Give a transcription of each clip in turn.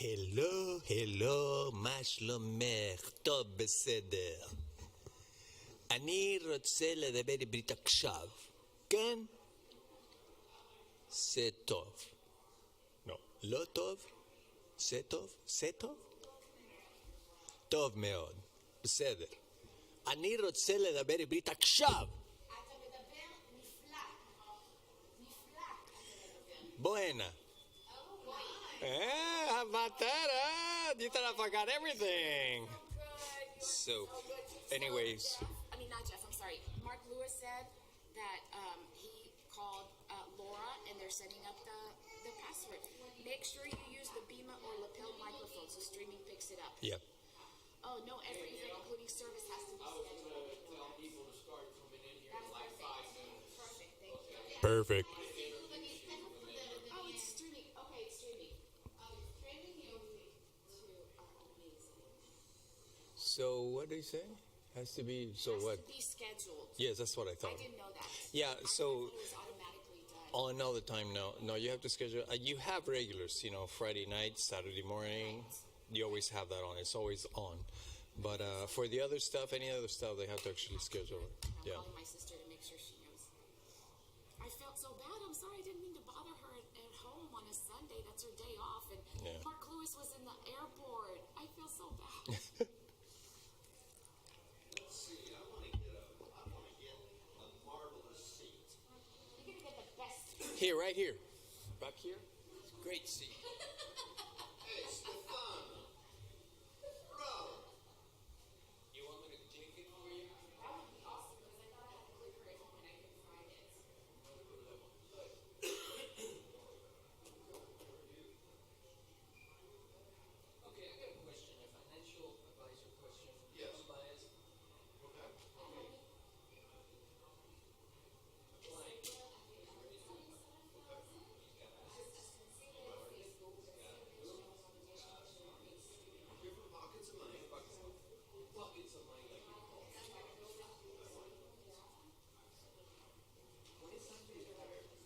הלו, מה שלומך? טוב, בסדר. אני רוצה לדבר עברית עכשיו, כן? זה טוב. לא טוב? זה טוב? זה טוב? טוב מאוד, בסדר. אני רוצה לדבר עברית עכשיו. אתה מדבר נפלא. נפלא אתה מדבר. בוא הנה. Batara! You thought I forgot everything. So, anyways. I mean, not Jeff, I'm sorry. Mark Lewis said that he called Laura and they're setting up the password. Make sure you use the Beamer or lapel microphone so streaming picks it up. Yep. Oh, no, everything, including service, has to be scheduled. Tell people to start coming in here in like 5 minutes. Perfect, thank you. Perfect. Oh, it's streaming. Okay, it's streaming. Training you to amazing. So, what do you say? Has to be, so Has what? to be scheduled. Yes, that's what I I thought. didn't know that. Yeah, so, I thought it was automatically done. all the time, no, you have to schedule, you have regulars, Friday night, Saturday morning, you always have that on, it's always on. But for the other stuff, any other stuff, they have to actually schedule it. I'm Yeah. calling my sister to make sure she knows. I felt so bad. I'm sorry. I didn't mean to bother her at home on a Sunday. That's her day off. And Yeah. Mark Lewis was in the airport. I feel so bad. Let's see, I want to get a marvelous seat. You're going to get the best. Here, right here. Back here. Great seat. Hey, Stefan. Bro. You want me to click it for you? That would be awesome because I thought I had to click her at home and I couldn't find it. Okay, I got a question, a financial advisor question. Yes. Bias. Okay. Different pockets of money. Pockets of money like what is something is serenity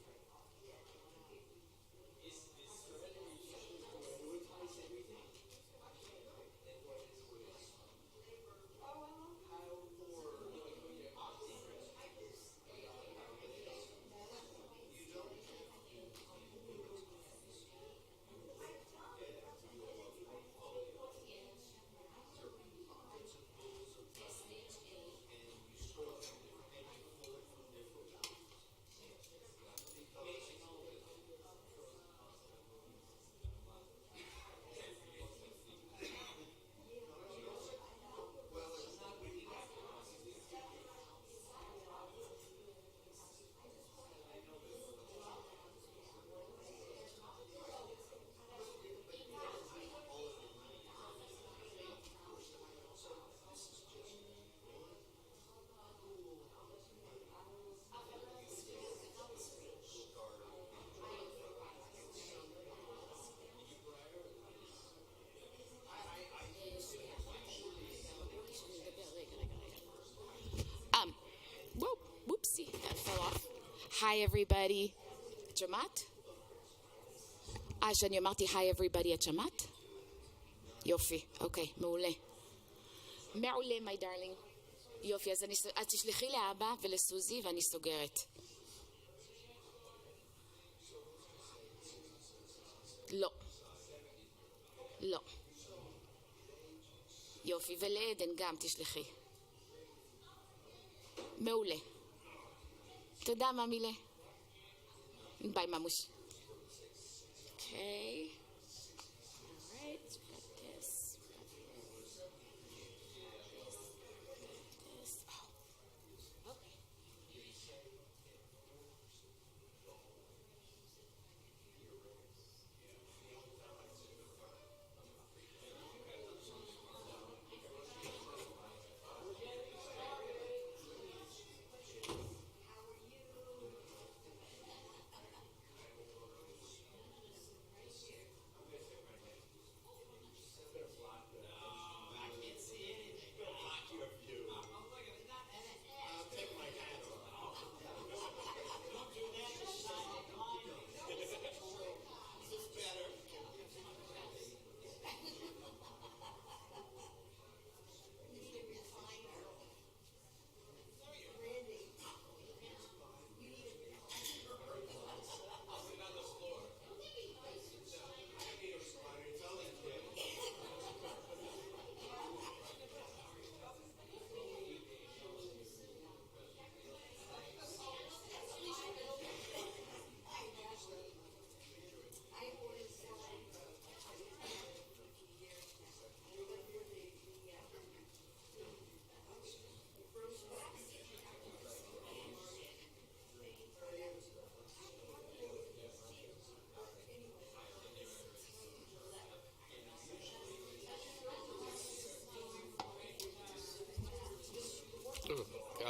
prioritize everything? And what is Whoopsie, that fell off. Hi, everybody. Jamat? שאני אמרתי hi everybody, את שמעת? יופי, אוקיי, מעולה. מעולה, my darling. יופי, אז את תשלחי לאבא ולסוזי ואני סוגרת. לא. לא. יופי, ולעדן גם תשלחי. מעולה. תודה, ממילה. ביי, ממוש. Okay. All right. So we got this. We got this. Oh. Okay.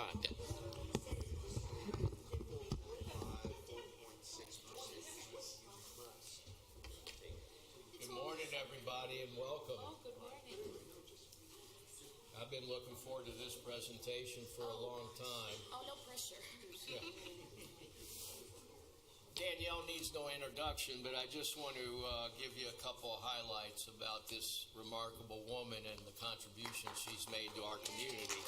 God. Good morning, everybody, and welcome. Oh, good morning. I've been looking forward to this presentation for a long time. Oh, no pressure. Yeah. Danielle needs no introduction, but I just want to give you a couple of highlights about this remarkable woman and the contribution she's made to our community.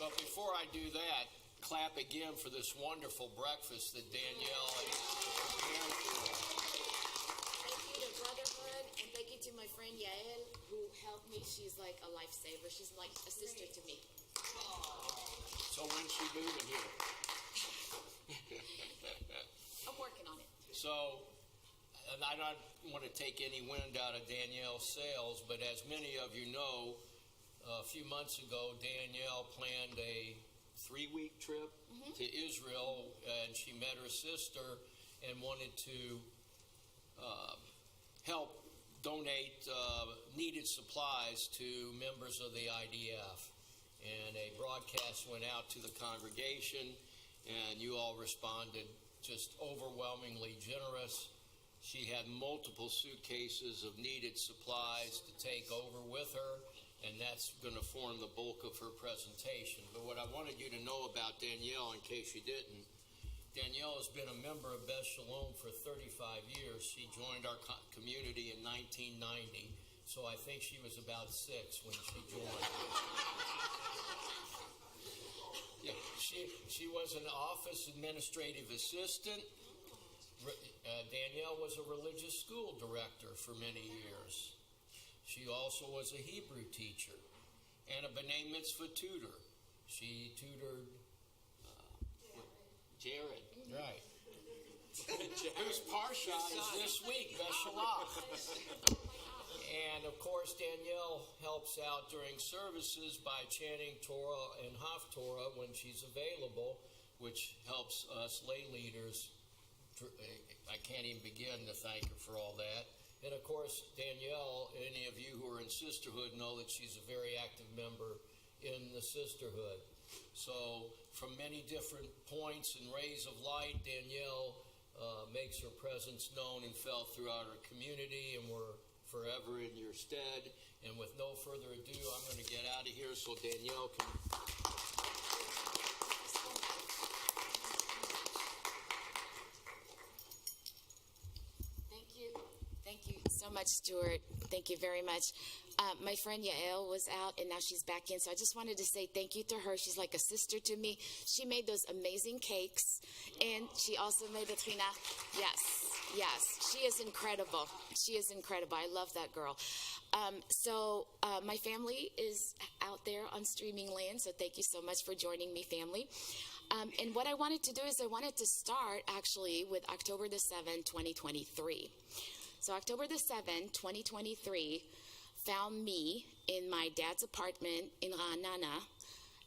But before I do that, clap again for this wonderful breakfast that Danielle has prepared for us. Thank you to Brotherhood, and thank you to my friend Yael, who helped me. She's like a lifesaver. She's like a sister to me. So when's she moving here? I'm working on it. So, and I don't want to take any wind out of Danielle's sails, but as many of you know, a few months ago, Danielle planned a 3-week trip to Israel, and she met her sister and wanted to help donate needed supplies to members of the IDF. And a broadcast went out to the congregation, and you all responded just overwhelmingly generous. She had multiple suitcases of needed supplies to take over with her, and that's going to form the bulk of her presentation. But what I wanted you to know about Danielle, in case you didn't, Danielle has been a member of Beth Shalom for 35 years. She joined our community in 1990, so I think she was about 6 when she joined. Yeah, she was an office administrative assistant. Danielle was a religious school director for many years. She also was a Hebrew teacher and a B'nai Mitzvah tutor. She tutored Jared. Right. Whose Parsha is this week, Beshalach. And of course, Danielle helps out during services by chanting Torah and Haftorah when she's available, which helps us lay leaders. I can't even begin to thank her for all that. And of course, Danielle, any of you who are in sisterhood know that she's a very active member in the sisterhood. So from many different points and rays of light, Danielle makes her presence known and felt throughout our community, and we're forever in your stead. And with no further ado, I'm going to get out of here so Danielle can... Thank you so much, Stuart. Thank you very much. My friend Yael was out, and now she's back in. So I just wanted to say thank you to her. She's like a sister to me. She made those amazing cakes, and she also made the trina. Yes. She is incredible. She is incredible. I love that girl. So my family is out there on streaming land, so thank you so much for joining me, family. And what I wanted to do is I wanted to start, actually, with October the 7th, 2023. So October the 7th, 2023, found me in my dad's apartment in Ra'anana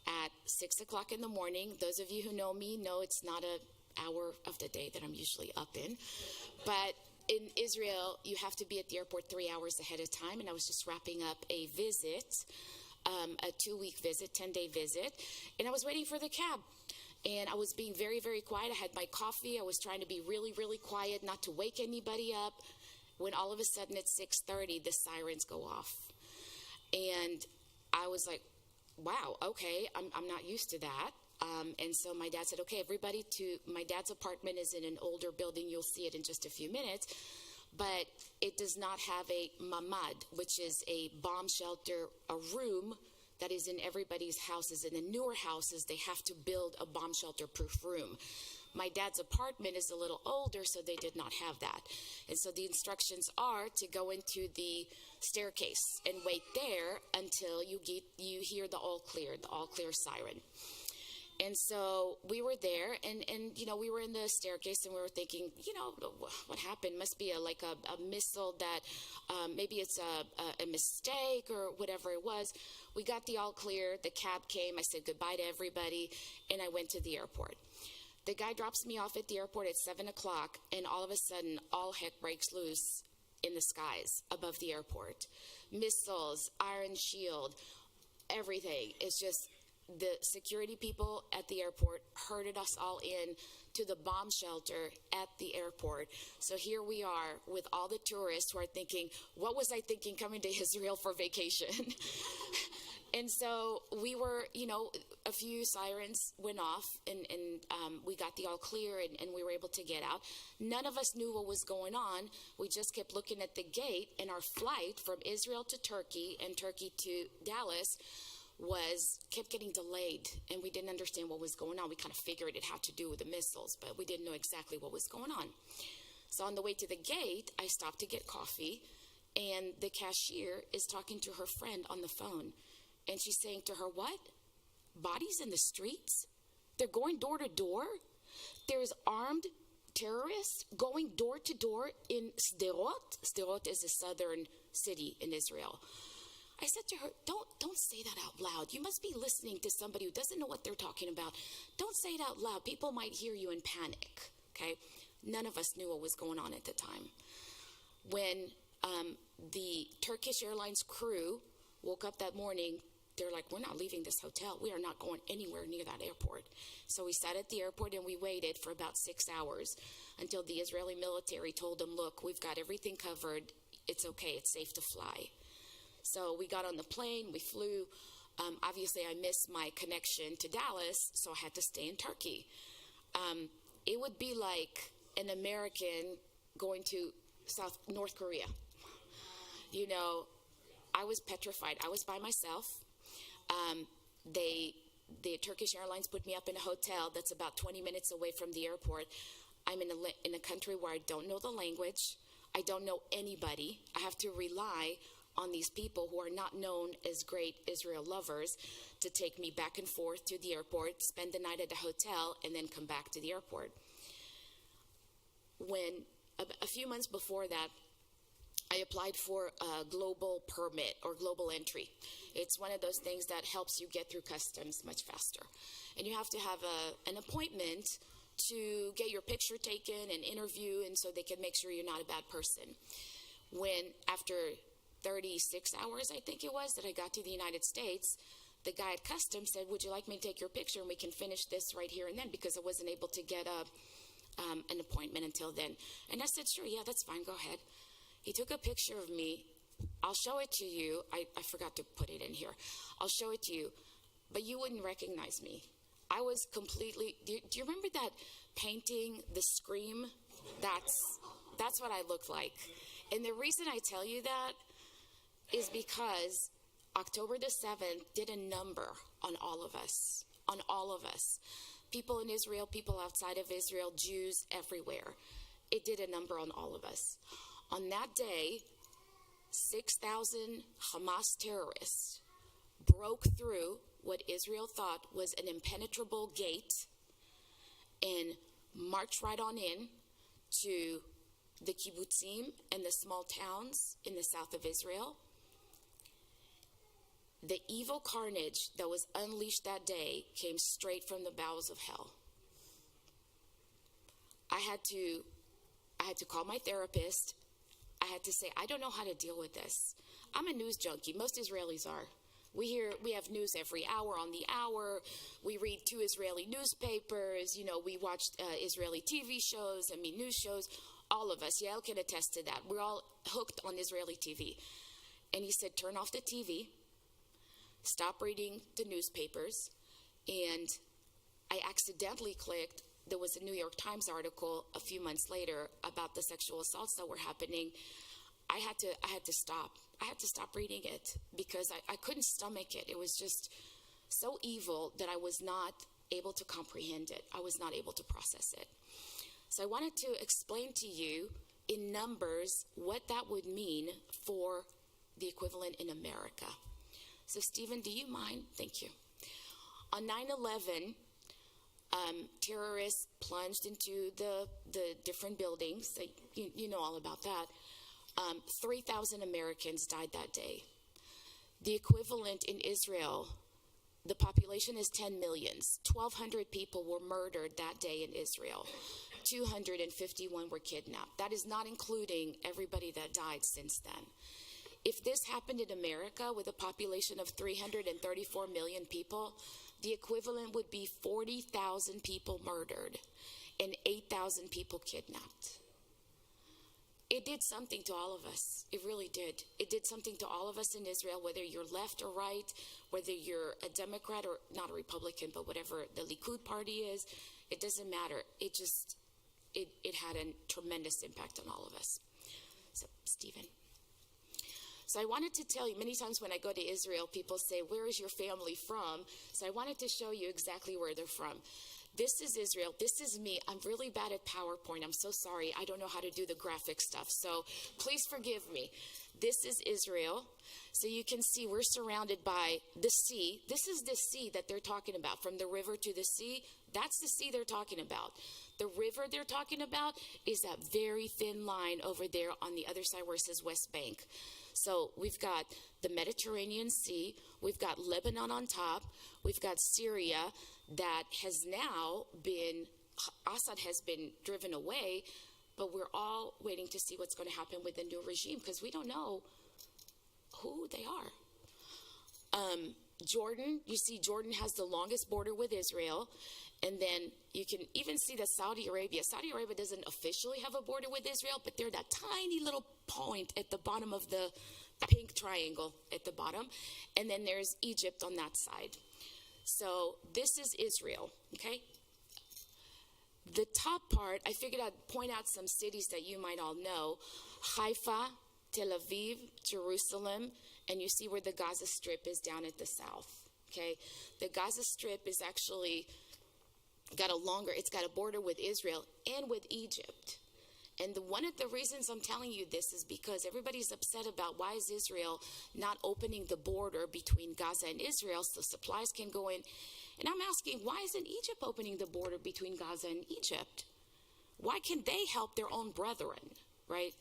at 6 o'clock in the morning. Those of you who know me know it's not an hour of the day that I'm usually up in. But in Israel, you have to be at the airport 3 hours ahead of time, and I was just wrapping up a visit, a 2-week visit, 10-day visit, and I was waiting for the cab. And I was being very, very quiet. I had my coffee. I was trying to be really, really quiet, not to wake anybody up, when all of a sudden at 6:30, the sirens go off. And I was like, wow, okay, I'm not used to that. And so my dad said, okay, everybody to my dad's apartment is in an older building. You'll see it in just a few minutes. But it does not have a mamad, which is a bomb shelter, a room that is in everybody's houses. In the newer houses, they have to build a bomb shelter proof room. My dad's apartment is a little older, so they did not have that. And so the instructions are to go into the staircase and wait there until you hear the all clear siren. And so we were there, and we were in the staircase, and we were thinking, what happened? Must be a missile that maybe it's a mistake or whatever it was. We got the all clear. The cab came. I said goodbye to everybody, and I went to the airport. The guy drops me off at the airport at 7 o'clock, and all of a sudden, all heck breaks loose in the skies above the airport. Missiles, Iron Shield, everything. It's just the security people at the airport herded us all in to the bomb shelter at the airport. So here we are with all the tourists who are thinking, what was I thinking coming to Israel for vacation? And so we were, a few sirens went off, and we got the all clear, and we were able to get out. None of us knew what was going on. We just kept looking at the gate, and our flight from Israel to Turkey and Turkey to Dallas kept getting delayed, and we didn't understand what was going on. We kind of figured it had to do with the missiles, but we didn't know exactly what was going on. So on the way to the gate, I stopped to get coffee, and the cashier is talking to her friend on the phone. And she's saying to her, what? Bodies in the streets? They're going door to door? There's armed terrorists going door to door in Sderot? Sderot is a southern city in Israel. I said to her, don't say that out loud. You must be listening to somebody who doesn't know what they're talking about. Don't say it out loud. People might hear you and panic, okay? None of us knew what was going on at the time. When the Turkish Airlines crew woke up that morning, they're like, we're not leaving this hotel. We are not going anywhere near that airport. So we sat at the airport and we waited for about 6 hours until the Israeli military told them, look, we've got everything covered. It's okay. It's safe to fly. So we got on the plane. We flew. Obviously, I missed my connection to Dallas, so I had to stay in Turkey. It would be like an American going to North Korea. I was petrified. I was by myself. The Turkish Airlines put me up in a hotel that's about 20 minutes away from the airport. I'm in a country where I don't know the language. I don't know anybody. I have to rely on these people who are not known as great Israel lovers to take me back and forth to the airport, spend the night at a hotel, and then come back to the airport. When a few months before that, I applied for a global permit or global entry. It's one of those things that helps you get through customs much faster. And you have to have an appointment to get your picture taken and interview, and so they can make sure you're not a bad person. When after 36 hours, I think it was, that I got to the United States, the guy at customs said, would you like me to take your picture and we can finish this right here and then, because I wasn't able to get an appointment until then. And I said, sure, yeah, that's fine, go ahead. He took a picture of me. I'll show it to you. I forgot to put it in here. I'll show it to you, but you wouldn't recognize me. I was completely, do you remember that painting, The Scream? That's what I looked like. And the reason I tell you that is because October the 7th did a number on all of us, People in Israel, people outside of Israel, Jews everywhere. It did a number on all of us. On that day, 6,000 Hamas terrorists broke through what Israel thought was an impenetrable gate and marched right on in to the kibbutzim and the small towns in the south of Israel. The evil carnage that was unleashed that day came straight from the bowels of hell. I had to call my therapist. I had to say, I don't know how to deal with this. I'm a news junkie. Most Israelis are. We have news every hour on the hour. We read 2 Israeli newspapers. We watch Israeli TV shows, news shows. All of us. Yael can attest to that. We're all hooked on Israeli TV. And he said, turn off the TV. Stop reading the newspapers. And I accidentally clicked. There was a New York Times article a few months later about the sexual assaults that were happening. I had to stop. I had to stop reading it because I couldn't stomach it. It was just so evil that I was not able to comprehend it. I was not able to process it. So I wanted to explain to you in numbers what that would mean for the equivalent in America. So Stephen, do you mind? Thank you. On 9/11, terrorists plunged into the different buildings. You know all about that. 3,000 Americans died that day. The equivalent in Israel, the population is 10 million. 1,200 people were murdered that day in Israel. 251 were kidnapped. That is not including everybody that died since then. if this happened in America with a population of 334 million people, the equivalent would be 40,000 people murdered and 8,000 people kidnapped. It did something to all of us. It really did. It did something to all of us in Israel, whether you're left or right, whether you're a Democrat or not a Republican, but whatever the Likud party is, it doesn't matter. It had a tremendous impact on all of us. So, Stephen. So I wanted to tell you, many times when I go to Israel, people say, where is your family from? So I wanted to show you exactly where they're from. This is Israel. This is me. I'm really bad at PowerPoint. I'm so sorry. I don't know how to do the graphic stuff. So please forgive me. This is Israel. So you can see we're surrounded by the sea. This is the sea that they're talking about. From the river to the sea, that's the sea they're talking about. The river they're talking about is that very thin line over there on the other side where it says West Bank. So we've got the Mediterranean Sea, we've got Lebanon on top, we've got Syria that has now been, Assad has been driven away, but we're all waiting to see what's going to happen with the new regime because we don't know who they are. Jordan, you see Jordan has the longest border with Israel. And then you can even see that Saudi Arabia doesn't officially have a border with Israel, but they're that tiny little point at the bottom of the pink triangle at the bottom. And then there's Egypt on that side. So this is Israel, okay? The top part, I figured I'd point out some cities that you might all know. Haifa, Tel Aviv, Jerusalem, and you see where the Gaza Strip is down at the south, okay? The Gaza Strip is actually it's got a border with Israel and with Egypt. And one of the reasons I'm telling you this is because everybody's upset about why is Israel not opening the border between Gaza and Israel so supplies can go in. And I'm asking, why isn't Egypt opening the border between Gaza and Egypt? Why can't they help their own brethren, right?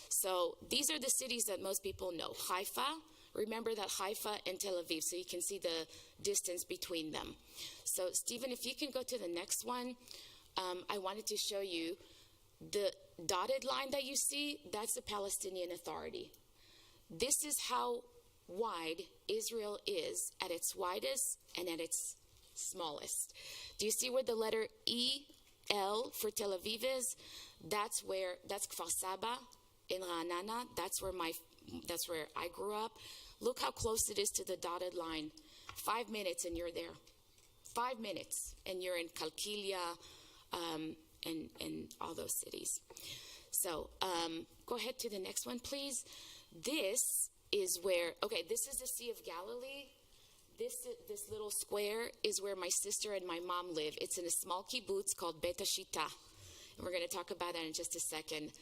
So these are the cities that most people know. Haifa, remember that Haifa and Tel Aviv, so you can see the distance between them. So Stephen, if you can go to the next one, I wanted to show you the dotted line that you see, that's the Palestinian Authority. This is how wide Israel is at its widest and at its smallest. Do you see where the letter E-L for Tel Aviv is? That's Kfar Saba in Ra'anana. That's where I grew up. Look how close it is to the dotted line. 5 minutes and you're there. 5 minutes and you're in Kalkilia and all those cities. So go ahead to the next one, please. This is the Sea of Galilee. This little square is where my sister and my mom live. It's in a small kibbutz called Bet Hashita. And we're going to talk about that in just a second.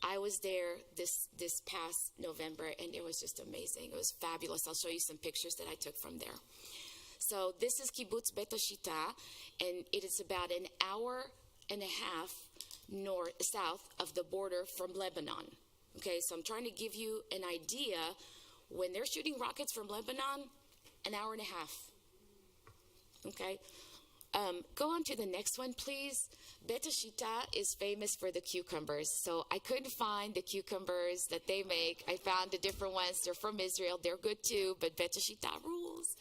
I was there this past November, and it was just amazing. It was fabulous. I'll show you some pictures that I took from there. So this is Kibbutz Bet Hashita, and it is about an hour and a half south of the border from Lebanon. Okay, so I'm trying to give you an idea. When they're shooting rockets from Lebanon, an hour and a half. Okay, go on to the next one, please. Bet Hashita is famous for the cucumbers. So I couldn't find the cucumbers that they make. I found the different ones. They're from Israel. They're good too, but Bet Hashita rules.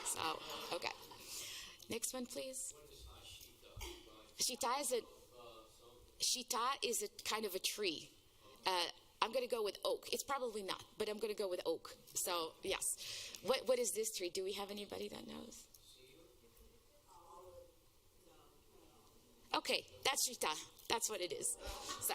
So, okay. Next one, please. Shita is a kind of a tree. I'm going to go with oak. It's probably not, but I'm going to go with oak. So, yes. What is this tree? Do we have anybody that knows? Okay, that's Shita. That's what it is. So,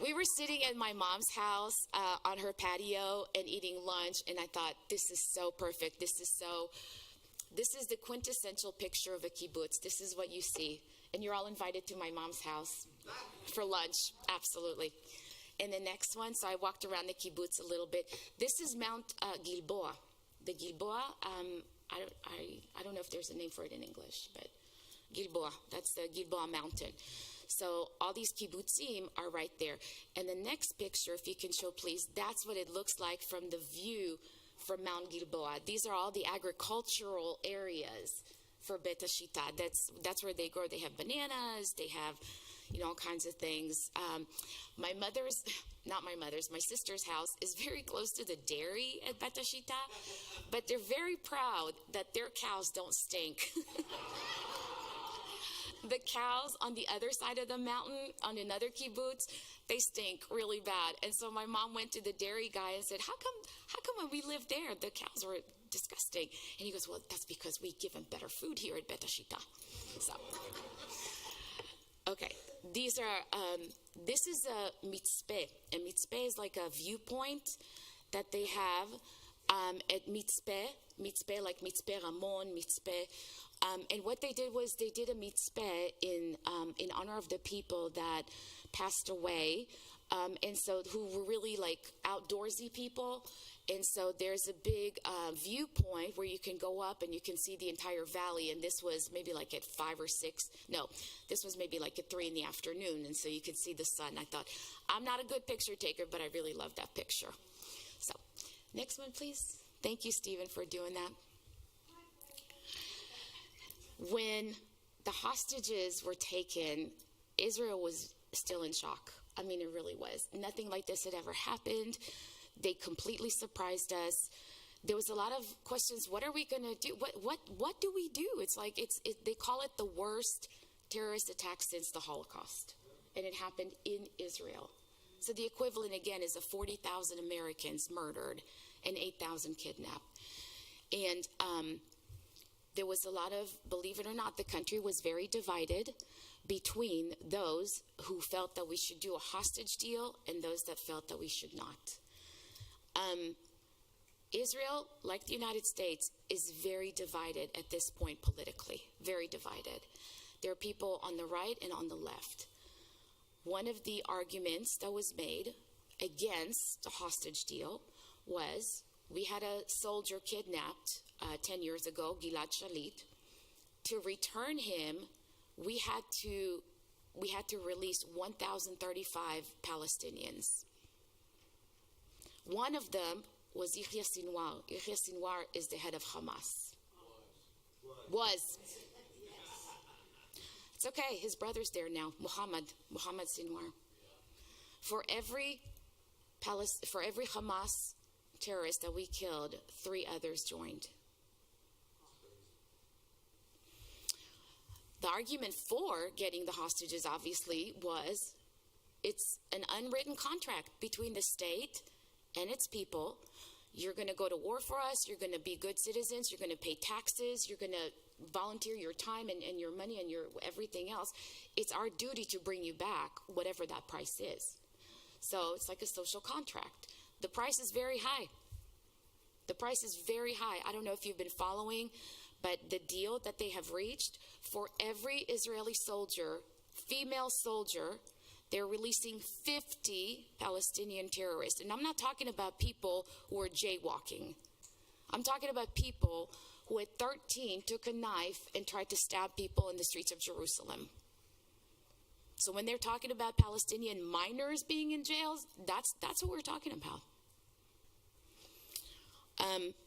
we were sitting at my mom's house on her patio and eating lunch, and I thought, this is so perfect. This is the quintessential picture of a kibbutz. This is what you see. And you're all invited to my mom's house for lunch. Absolutely. And the next one, so I walked around the kibbutz a little bit. This is Mount Gilboa. The Gilboa, I don't know if there's a name for it in English, but Gilboa, that's the Gilboa mountain. So all these kibbutzim are right there. And the next picture, if you can show please, that's what it looks like from the view from Mount Gilboa. These are all the agricultural areas for Bet Hashita. That's where they grow. They have bananas. They have, all kinds of things. My sister's house is very close to the dairy at Betashita, but they're very proud that their cows don't stink. The cows on the other side of the mountain, on another kibbutz, they stink really bad. And so my mom went to the dairy guy and said, how come when we lived there, the cows were disgusting? And he goes, well, that's because we give them better food here at Betashita. So, okay, this is a mitzpeh. A mitzpeh is like a viewpoint that they have at mitzpeh like mitzpeh Ramon, mitzpeh. And what they did was they did a mitzpeh in honor of the people that passed away, and so who were really like outdoorsy people. And so there's a big viewpoint where you can go up and you can see the entire valley. And this was maybe like at 5 or 6. No, this was maybe like at 3 in the afternoon. And so you could see the sun. I thought, I'm not a good picture taker, but I really love that picture. So next one, please. Thank you, Stephen, for doing that. When the hostages were taken, Israel was still in shock. I mean, it really was. Nothing like this had ever happened. They completely surprised us. There was a lot of questions. What are we going to do? What do we do? It's like they call it the worst terrorist attack since the Holocaust, and it happened in Israel. So the equivalent again is of 40,000 Americans murdered and 8,000 kidnapped. And there was a lot of, believe it or not, the country was very divided between those who felt that we should do a hostage deal and those that felt that we should not. Israel, like the United States, is very divided at this point politically, very divided. There are people on the right and on the left. One of the arguments that was made against the hostage deal was we had a soldier kidnapped 10 years ago, Gilad Shalit. To return him, we had to release 1,035 Palestinians. One of them was Yahya Sinwar. Yahya Sinwar is the head of Hamas. Was. It's okay, his brother's there now, Muhammad Sinwar. For every Hamas terrorist that we killed, 3 others joined. The argument for getting the hostages, obviously, was it's an unwritten contract between the state and its people. You're going to go to war for us. You're going to be good citizens. You're going to pay taxes. You're going to volunteer your time and your money and your everything else. It's our duty to bring you back, whatever that price is. So it's like a social contract. The price is very high. The price is very high. I don't know if you've been following, but the deal that they have reached, for every Israeli soldier, female soldier, they're releasing 50 Palestinian terrorists. And I'm not talking about people who are jaywalking. I'm talking about people who at 13 took a knife and tried to stab people in the streets of Jerusalem. So when they're talking about Palestinian minors being in jails, that's what we're talking about.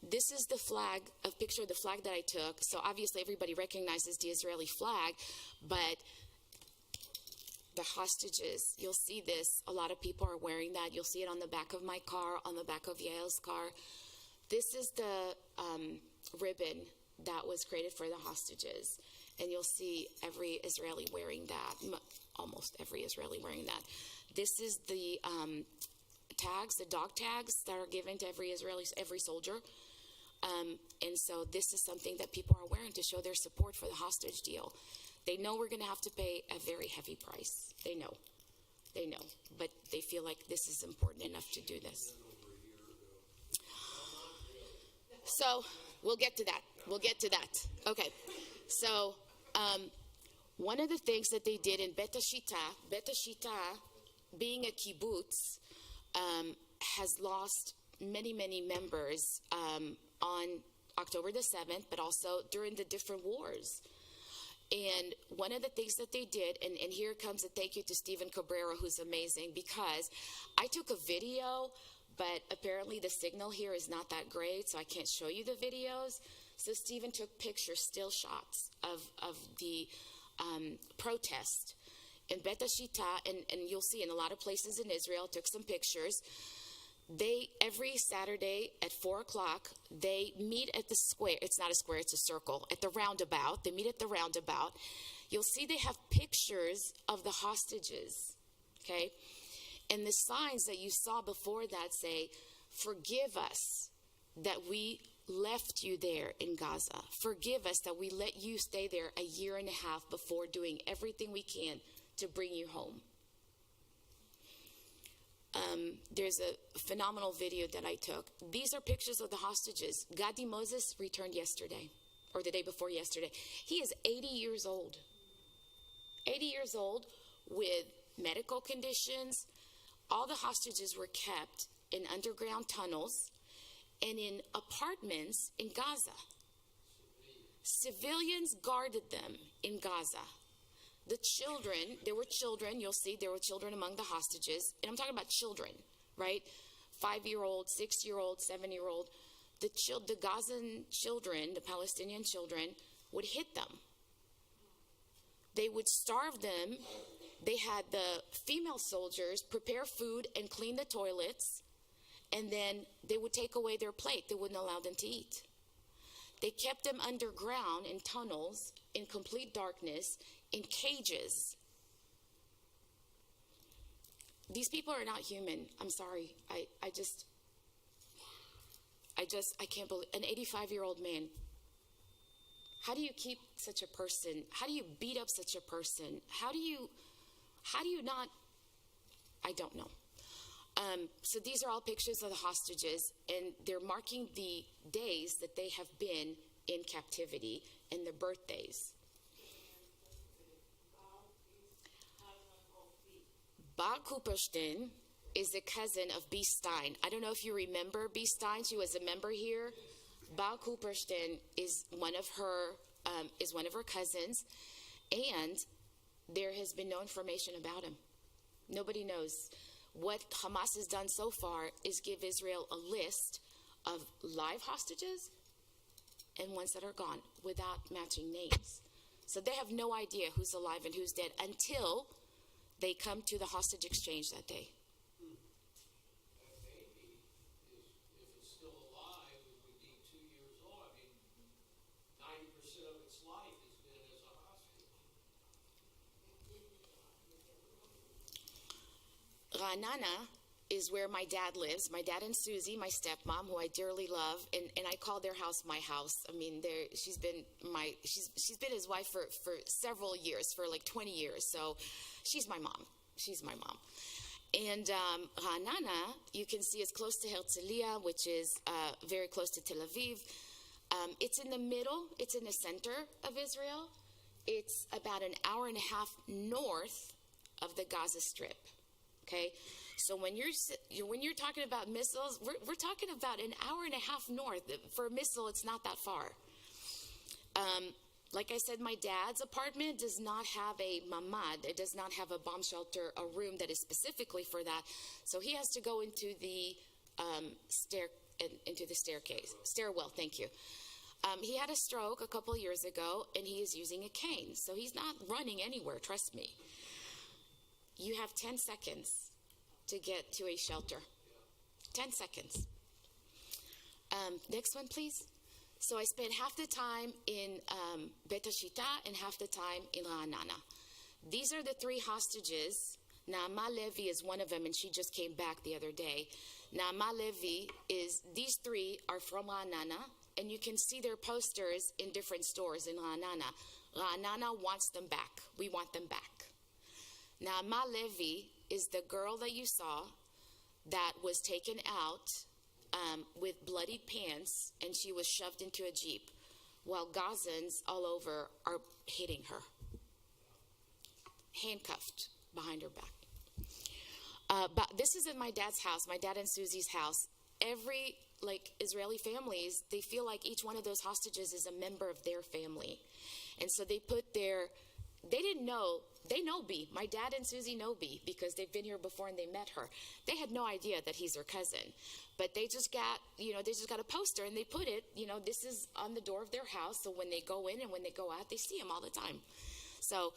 This is the flag, a picture of the flag that I took. So obviously everybody recognizes the Israeli flag, but the hostages, you'll see this. A lot of people are wearing that. You'll see it on the back of my car, on the back of Yael's car. This is the ribbon that was created for the hostages. And you'll see every Israeli wearing that, almost every Israeli wearing that. This is the tags, the dog tags that are given to every soldier. And so this is something that people are wearing to show their support for the hostage deal. They know we're going to have to pay a very heavy price. They know, but they feel like this is important enough to do this. So we'll get to that. Okay. So one of the things that they did in Betashita, being a kibbutz, has lost many, many members on October the 7th, but also during the different wars. And one of the things that they did, and here comes a thank you to Stephen Cabrera, who's amazing, because I took a video, but apparently the signal here is not that great, so I can't show you the videos. So Stephen took pictures, still shots of the protest. in Bet Shita, and you'll see in a lot of places in Israel, took some pictures. They, every Saturday at 4 o'clock, they meet at the square. It's not a square, it's a circle. At the roundabout. They meet at the roundabout. You'll see they have pictures of the hostages, okay? And the signs that you saw before that say, forgive us that we left you there in Gaza. Forgive us that we let you stay there a year and a half before doing everything we can to bring you home. There's a phenomenal video that I took. These are pictures of the hostages. Gadi Moses returned yesterday, or the day before yesterday. He is 80 years old. 80 years old with medical conditions. All the hostages were kept in underground tunnels and in apartments in Gaza. Civilians guarded them in Gaza. The children, there were children, you'll see there were children among the hostages, and I'm talking about children, right? 5-year-old, 6-year-old, 7-year-old. The Gazan children, the Palestinian children, would hit them. They would starve them. They had the female soldiers prepare food and clean the toilets, and then they would take away their plate. They wouldn't allow them to eat. They kept them underground in tunnels, in complete darkness, in cages. These people are not human. I'm sorry. I can't believe, an 85-year-old man. How do you keep such a person? How do you beat up such a person? How do you not, I don't know. So these are all pictures of the hostages, and they're marking the days that they have been in captivity and their birthdays. Ba Cooperstein is a cousin of B. Stein. I don't know if you remember B. Stein. She was a member here. Ba Cooperstein is one of her cousins, and there has been no information about him. Nobody knows. What Hamas has done so far is give Israel a list of live hostages and ones that are gone without matching names. So they have no idea who's alive and who's dead until they come to the hostage exchange that day. That baby, if it's still alive, it would be 2 years old. I mean, 90% of its life has been as a hostage. Ra'anana is where my dad lives. My dad and Susie, my stepmom, who I dearly love, and I call their house my house. I mean, she's been his wife for several years, for like 20 years. So she's my mom. She's my mom. And Ra'anana, you can see, is close to Herzliya, which is very close to Tel Aviv. It's in the middle. It's in the center of Israel. It's about an hour and a half north of the Gaza Strip. Okay, so when you're talking about missiles, we're talking about an hour and a half north. For a missile, it's not that far. Like I said, my dad's apartment does not have a mamad. It does not have a bomb shelter, a room that is specifically for that. So he has to go into the stairwell. Thank you. He had a stroke a couple years ago, and he is using a cane. So he's not running anywhere. Trust me. You have 10 seconds to get to a shelter. 10 seconds. Next one, please. So I spent half the time in Bet Shita and half the time in Ra'anana. These are the 3 hostages. Naama Levi is one of them, and she just came back the other day. Naama Levi these 3 are from Ra'anana, and you can see their posters in different stores in Ra'anana. Ra'anana wants them back. We want them back. Naama Levi is the girl that you saw that was taken out with bloodied pants, and she was shoved into a Jeep while Gazans all over are hitting her, handcuffed behind her back. But this is in my dad's house, my dad and Susie's house. Every Israeli families, they feel like each one of those hostages is a member of their family. And so they didn't know. They know B. My dad and Susie know B because they've been here before and they met her. They had no idea that he's her cousin. But they just got a poster and they put it, this is on the door of their house. So when they go in and when they go out, they see him all the time. So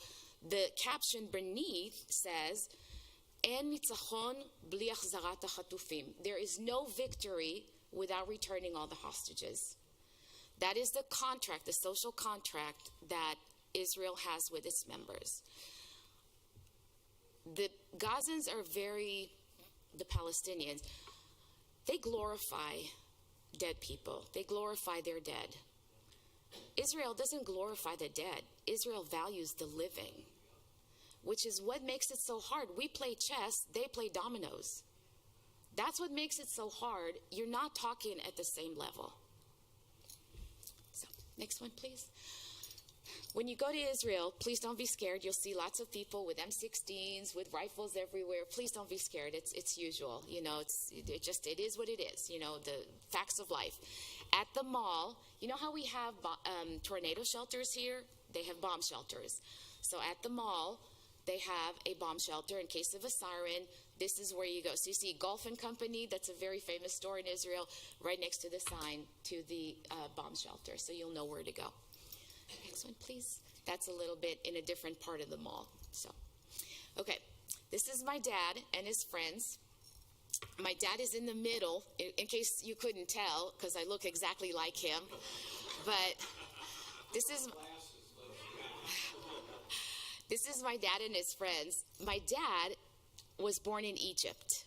The caption beneath says, En nitzachon bli achzarat hachatufim. There is no victory without returning all the hostages. That is the contract, the social contract that Israel has with its members. The Gazans are the Palestinians, they glorify dead people. They glorify their dead. Israel doesn't glorify the dead. Israel values the living, which is what makes it so hard. We play chess, they play dominoes. That's what makes it so hard. You're not talking at the same level. So, next one, please. When you go to Israel, please don't be scared. You'll see lots of people with M16s, with rifles everywhere. Please don't be scared. It's usual. You know, it is what it is. You know, the facts of life. At the mall, you know how we have tornado shelters here? They have bomb shelters. So at the mall, they have a bomb shelter in case of a siren. This is where you go. So you see Golf and Company, that's a very famous store in Israel, right next to the sign to the bomb shelter. So you'll know where to go. Next one, please. That's a little bit in a different part of the mall. So, okay. This is my dad and his friends. My dad is in the middle, in case you couldn't tell, because I look exactly like him. But this is my dad and his friends. My dad was born in Egypt.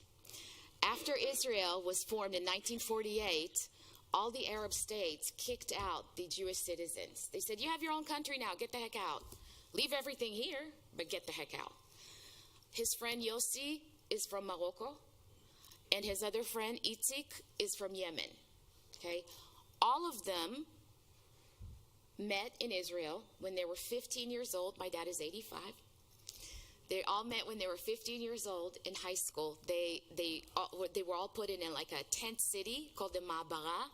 After Israel was formed in 1948, all the Arab states kicked out the Jewish citizens. They said, you have your own country now, get the heck out. Leave everything here, but get the heck out. His friend Yossi is from Morocco, and his other friend Itzik is from Yemen. Okay? All of them met in Israel when they were 15 years old. My dad is 85. They all met when they were 15 years old in high school. They were all put in like a tent city called the Ma'abara,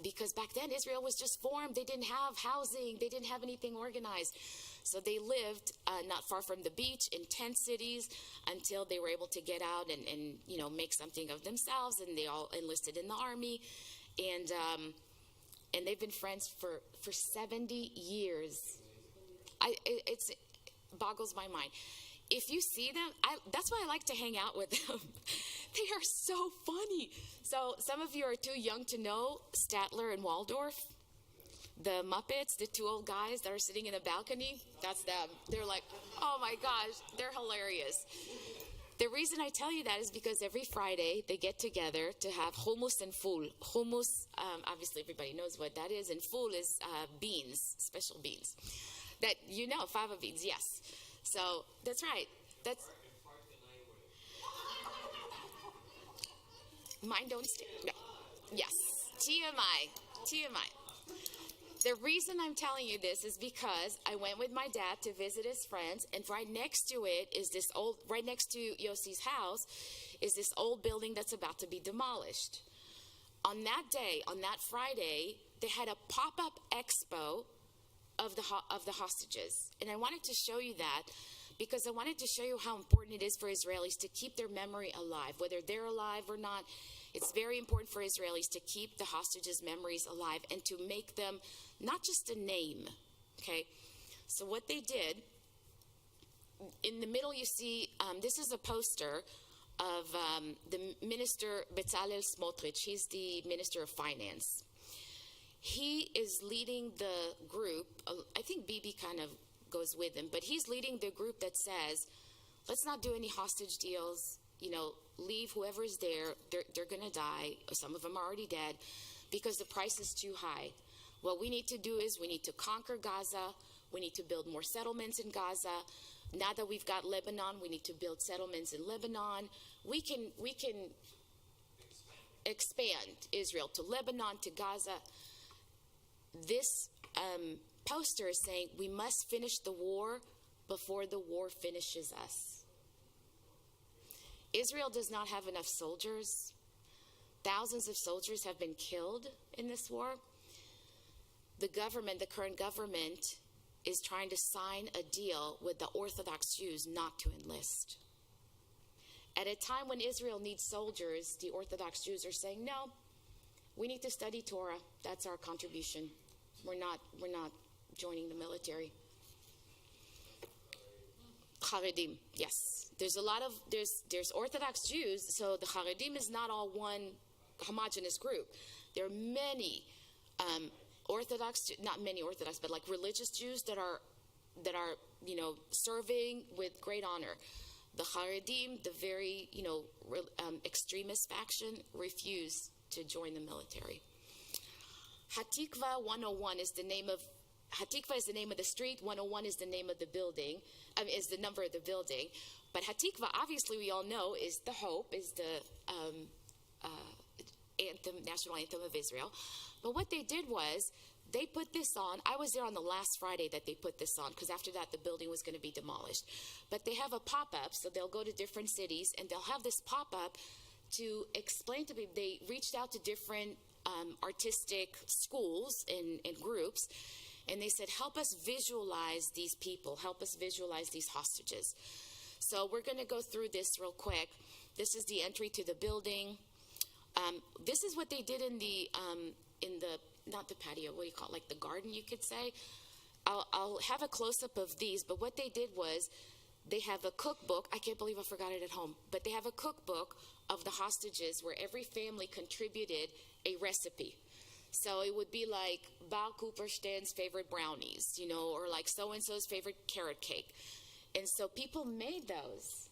because back then Israel was just formed. They didn't have housing. They didn't have anything organized. So they lived not far from the beach in tent cities until they were able to get out and you know, make something of themselves. And they all enlisted in the army, and they've been friends for 70 years. It boggles my mind. If you see them, that's why I like to hang out with them. They are so funny. So some of you are too young to know Statler and Waldorf, the Muppets, the two old guys that are sitting in the balcony. That's them. They're like, oh my gosh, they're hilarious. The reason I tell you that is because every Friday they get together to have hummus and ful. Hummus, obviously everybody knows what that is, and ful is beans, special beans. That, you know, fava beans, yes. So that's right. That's mine don't stay. No. Yes. TMI. The reason I'm telling you this is because I went with my dad to visit his friends, and right next to Yossi's house, is this old building that's about to be demolished. On that day, on that Friday, they had a pop-up expo of the hostages. And I wanted to show you that because I wanted to show you how important it is for Israelis to keep their memory alive, whether they're alive or not. It's very important for Israelis to keep the hostages' memories alive and to make them not just a name, okay? So what they did, in the middle you see, this is a poster of the minister Bezalel Smotrich. He's the minister of finance. He is leading the group. I think Bibi kind of goes with him, but he's leading the group that says, let's not do any hostage deals. You know, leave whoever's there. They're going to die. Some of them are already dead because the price is too high. What we need to do is we need to conquer Gaza. We need to build more settlements in Gaza. Now that we've got Lebanon, we need to build settlements in Lebanon. We can expand Israel to Lebanon, to Gaza. This poster is saying we must finish the war before the war finishes us. Israel does not have enough soldiers. Thousands of soldiers have been killed in this war. The current government, is trying to sign a deal with the Orthodox Jews not to enlist. At a time when Israel needs soldiers, the Orthodox Jews are saying, no, we need to study Torah. That's our contribution. We're not joining the military. Haredim, yes. There's a lot of there's Orthodox Jews, so the Haredim is not all one homogenous group. There are many Orthodox, not many Orthodox, but like religious Jews that are serving with great honor. The Haredim, the very extremist faction, refuse to join the military. Hatikva 101 is the name of Hatikva is the name of the street. 101 is the name of the building. Is the number of the building. But Hatikva, obviously, we all know, is the hope, is the anthem, national anthem of Israel. But what they did was they put this on. I was there on the last Friday that they put this on, because after that the building was going to be demolished. But they have a pop-up, so they'll go to different cities and they'll have this pop-up to explain to people. They reached out to different artistic schools and groups, and they said, help us visualize these people, help us visualize these hostages. So we're going to go through this real quick. This is the entry to the building. This is what they did in the not the patio, what do you call it, like the garden, you could say. I'll have a close-up of these, but what they did was they have a cookbook. I can't believe I forgot it at home, but they have a cookbook of the hostages where every family contributed a recipe. So it would be like Bar Cooperstein's favorite brownies, or like so-and-so's favorite carrot cake. And so people made those.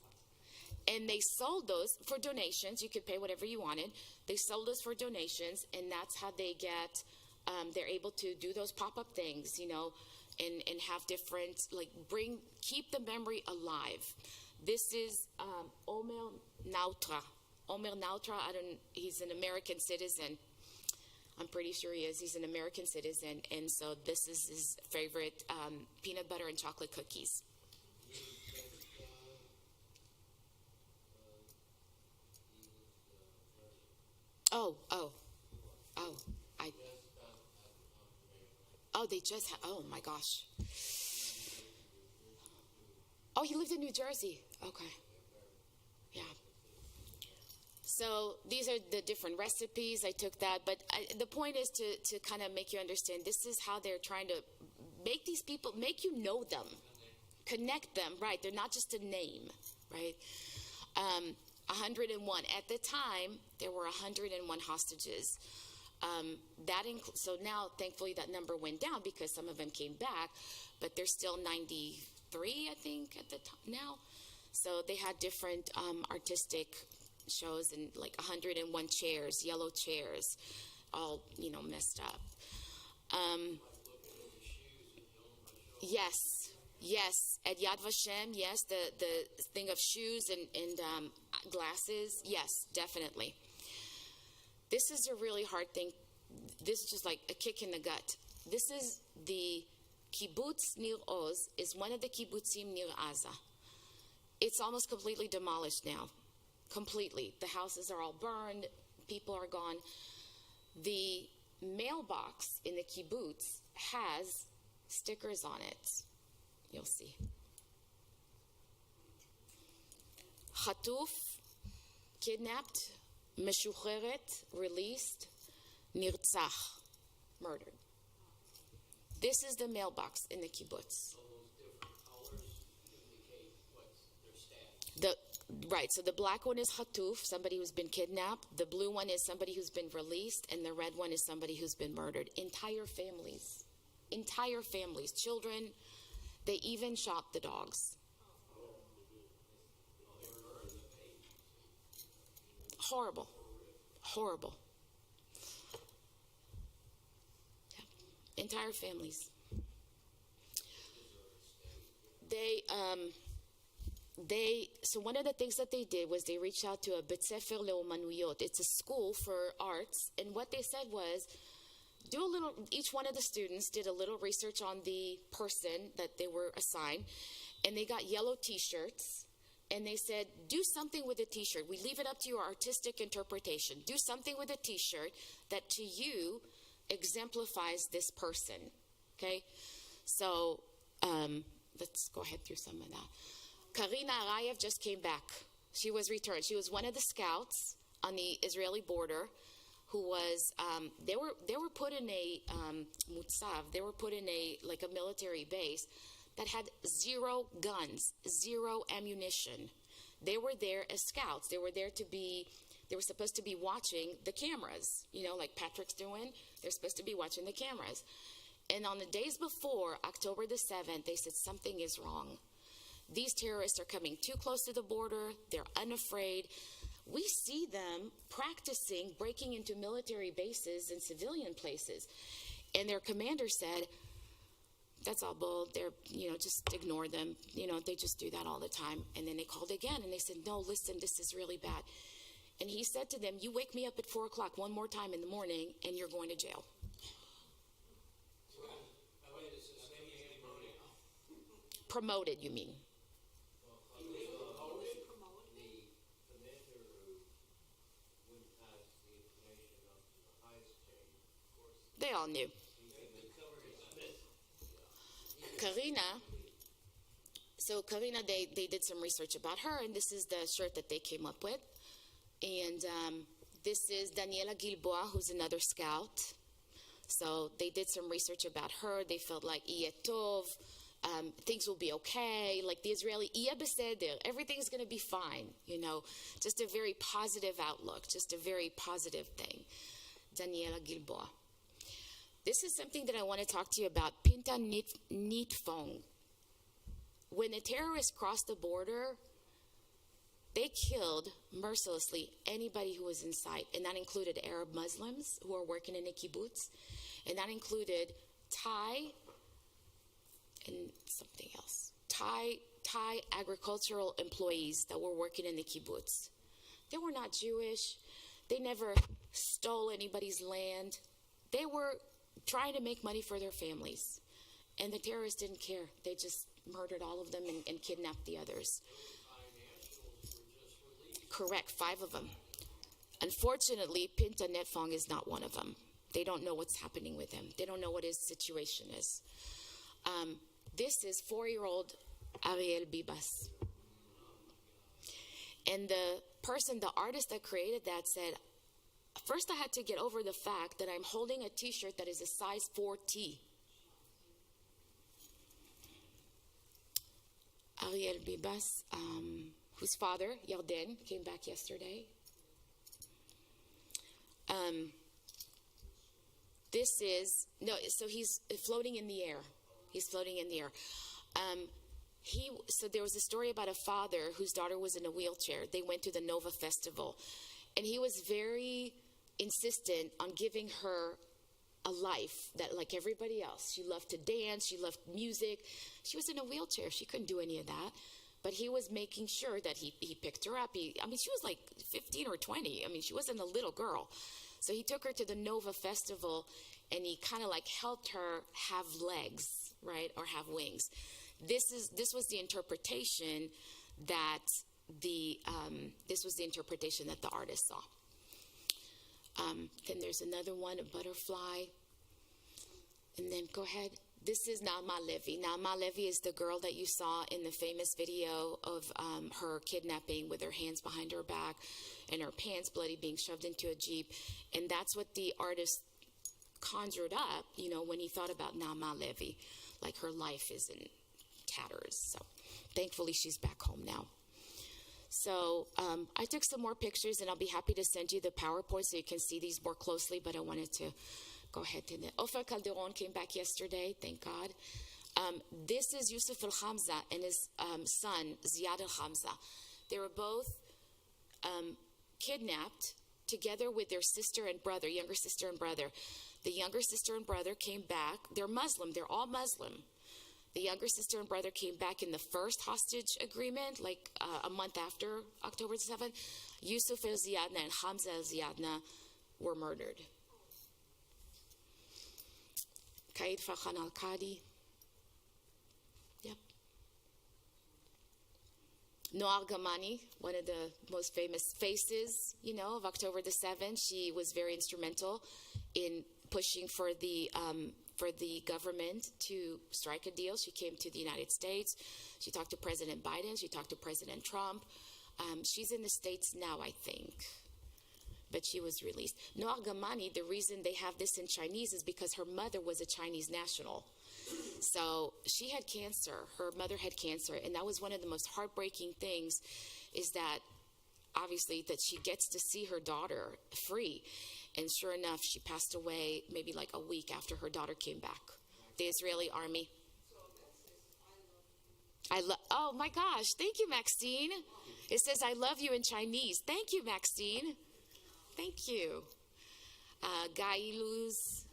And they sold those for donations. You could pay whatever you wanted. They sold those for donations, and that's how they get, they're able to do those pop-up things, and have different, keep the memory alive. This is Omer Nautra. Omer Nautra, he's an American citizen. I'm pretty sure he is. He's an American citizen, and so this is his favorite peanut butter and chocolate cookies. They just oh my gosh. Oh, he lived in New Jersey. Okay. Yeah. So these are the different recipes. I took that. But the point is to kind of make you understand, this is how they're trying to make these people, make you know them, connect them, right? They're not just a name, right? 101. At the time, there were 101 hostages. So now, thankfully, that number went down because some of them came back, but there's still 93, I think, at the time now. So they had different artistic shows, and like 101 chairs, yellow chairs, all, messed up. Yes, at Yad Vashem, yes, the thing of shoes and glasses, yes, definitely. This is a really hard thing. This is just like a kick in the gut. This is the kibbutz Nir Oz, is one of the kibbutzim near Gaza. It's almost completely demolished now. Completely. The houses are all burned. People are gone. The mailbox in the kibbutz has stickers on it. You'll see. Chatuf, kidnapped. Meshucheret, released. Nirtzach, murdered. This is the mailbox in the kibbutz. Right, so the black one is Hatuf, somebody who's been kidnapped. The blue one is somebody who's been released, and the red one is somebody who's been murdered. Entire families, children. They even shot the dogs. Horrible. Yeah. Entire families. So one of the things that they did was they reached out to a Bet Sefer Leomanuyot. It's a school for arts, and what they said was, each one of the students did a little research on the person that they were assigned, and they got yellow t-shirts, and they said, do something with a t-shirt. We leave it up to your artistic interpretation. Do something with a t-shirt that to you exemplifies this person, okay? So let's go ahead through some of that. Karina Arayev just came back. She was returned. She was one of the scouts on the Israeli border who was, they were put in a mutzav, they were put in a military base that had 0 guns, 0 ammunition. They were there as scouts. They were supposed to be watching the cameras, like Patrick's doing. They're supposed to be watching the cameras. And on the days before, October the 7th, they said something is wrong. These terrorists are coming too close to the border. They're unafraid. We see them practicing breaking into military bases and civilian places. And their commander said, that's all bull. They're, just ignore them. They just do that all the time. And then they called again and they said, no, listen, this is really bad. And he said to them, you wake me up at 4 o'clock one more time in the morning and you're going to jail. Promoted, you mean? They all knew. Karina, they did some research about her, and this is the shirt that they came up with. And this is Daniela Gilboa, who's another scout. So they did some research about her. They felt like Iya Tov, things will be okay. Like the Israeli, Iya Beseder, everything's going to be fine. Just a very positive outlook, just a very positive thing. Daniela Gilboa. This is something that I want to talk to you about. Pinta Nitfong. When the terrorists crossed the border, they killed mercilessly anybody who was in sight, and that included Arab Muslims who are working in the kibbutz, and that included Thai and something else. Thai agricultural employees that were working in the kibbutz. They were not Jewish. They never stole anybody's land. They were trying to make money for their families. And the terrorists didn't care. They just murdered all of them and kidnapped the others. Correct, 5 of them. Unfortunately, Pinta Netfong is not one of them. They don't know what's happening with him. They don't know what his situation is. This is 4-year-old Ariel Bibas. And the artist that created that said, first I had to get over the fact that I'm holding a t-shirt that is a size 4T. Ariel Bibas, whose father, Yarden, came back yesterday. So he's floating in the air. He's floating in the air. So there was a story about a father whose daughter was in a wheelchair. They went to the Nova Festival. And he was very insistent on giving her a life that like everybody else. She loved to dance. She loved music. She was in a wheelchair. She couldn't do any of that. But he was making sure that he picked her up. She was like 15 or 20. She wasn't a little girl. So he took her to the Nova Festival, and he kind of like helped her have legs, right, or have wings. This was the interpretation that the artist saw. Then there's another one, a butterfly. And then go ahead. This is Nalma Levy. Nalma Levy is the girl that you saw in the famous video of her kidnapping with her hands behind her back and her pants bloody being shoved into a Jeep. And that's what the artist conjured up, when he thought about Nalma Levy. Like her life is in tatters. So thankfully she's back home now. So I took some more pictures, and I'll be happy to send you the PowerPoint so you can see these more closely, but I wanted to go ahead to it. Ofer Calderon came back yesterday, thank God. This is Yusuf al-Hamza and his son, Ziad al-Hamza. They were both kidnapped together with their sister and brother, younger sister and brother. The younger sister and brother came back. They're Muslim. They're all Muslim. The younger sister and brother came back in the first hostage agreement, like a month after October 7th. Yusuf el-Ziyadna and Hamza el-Ziyadna were murdered. Qaid Farhan al-Qadi. Yep. Noor Gamani, one of the most famous faces, of October the 7th. She was very instrumental in pushing for the government to strike a deal. She came to the United States. She talked to President Biden. She talked to President Trump. She's in the States now, I think. but she was released. Noor Gamani, the reason they have this in Chinese is because her mother was a Chinese national. So she had cancer. Her mother had cancer, and that was one of the most heartbreaking things, is that obviously that she gets to see her daughter free. And sure enough, she passed away maybe like a week after her daughter came back. The Israeli army. Oh my gosh, thank you, Maxine. It says, I love you in Chinese. Thank you, Maxine. Thank you. Gailuz,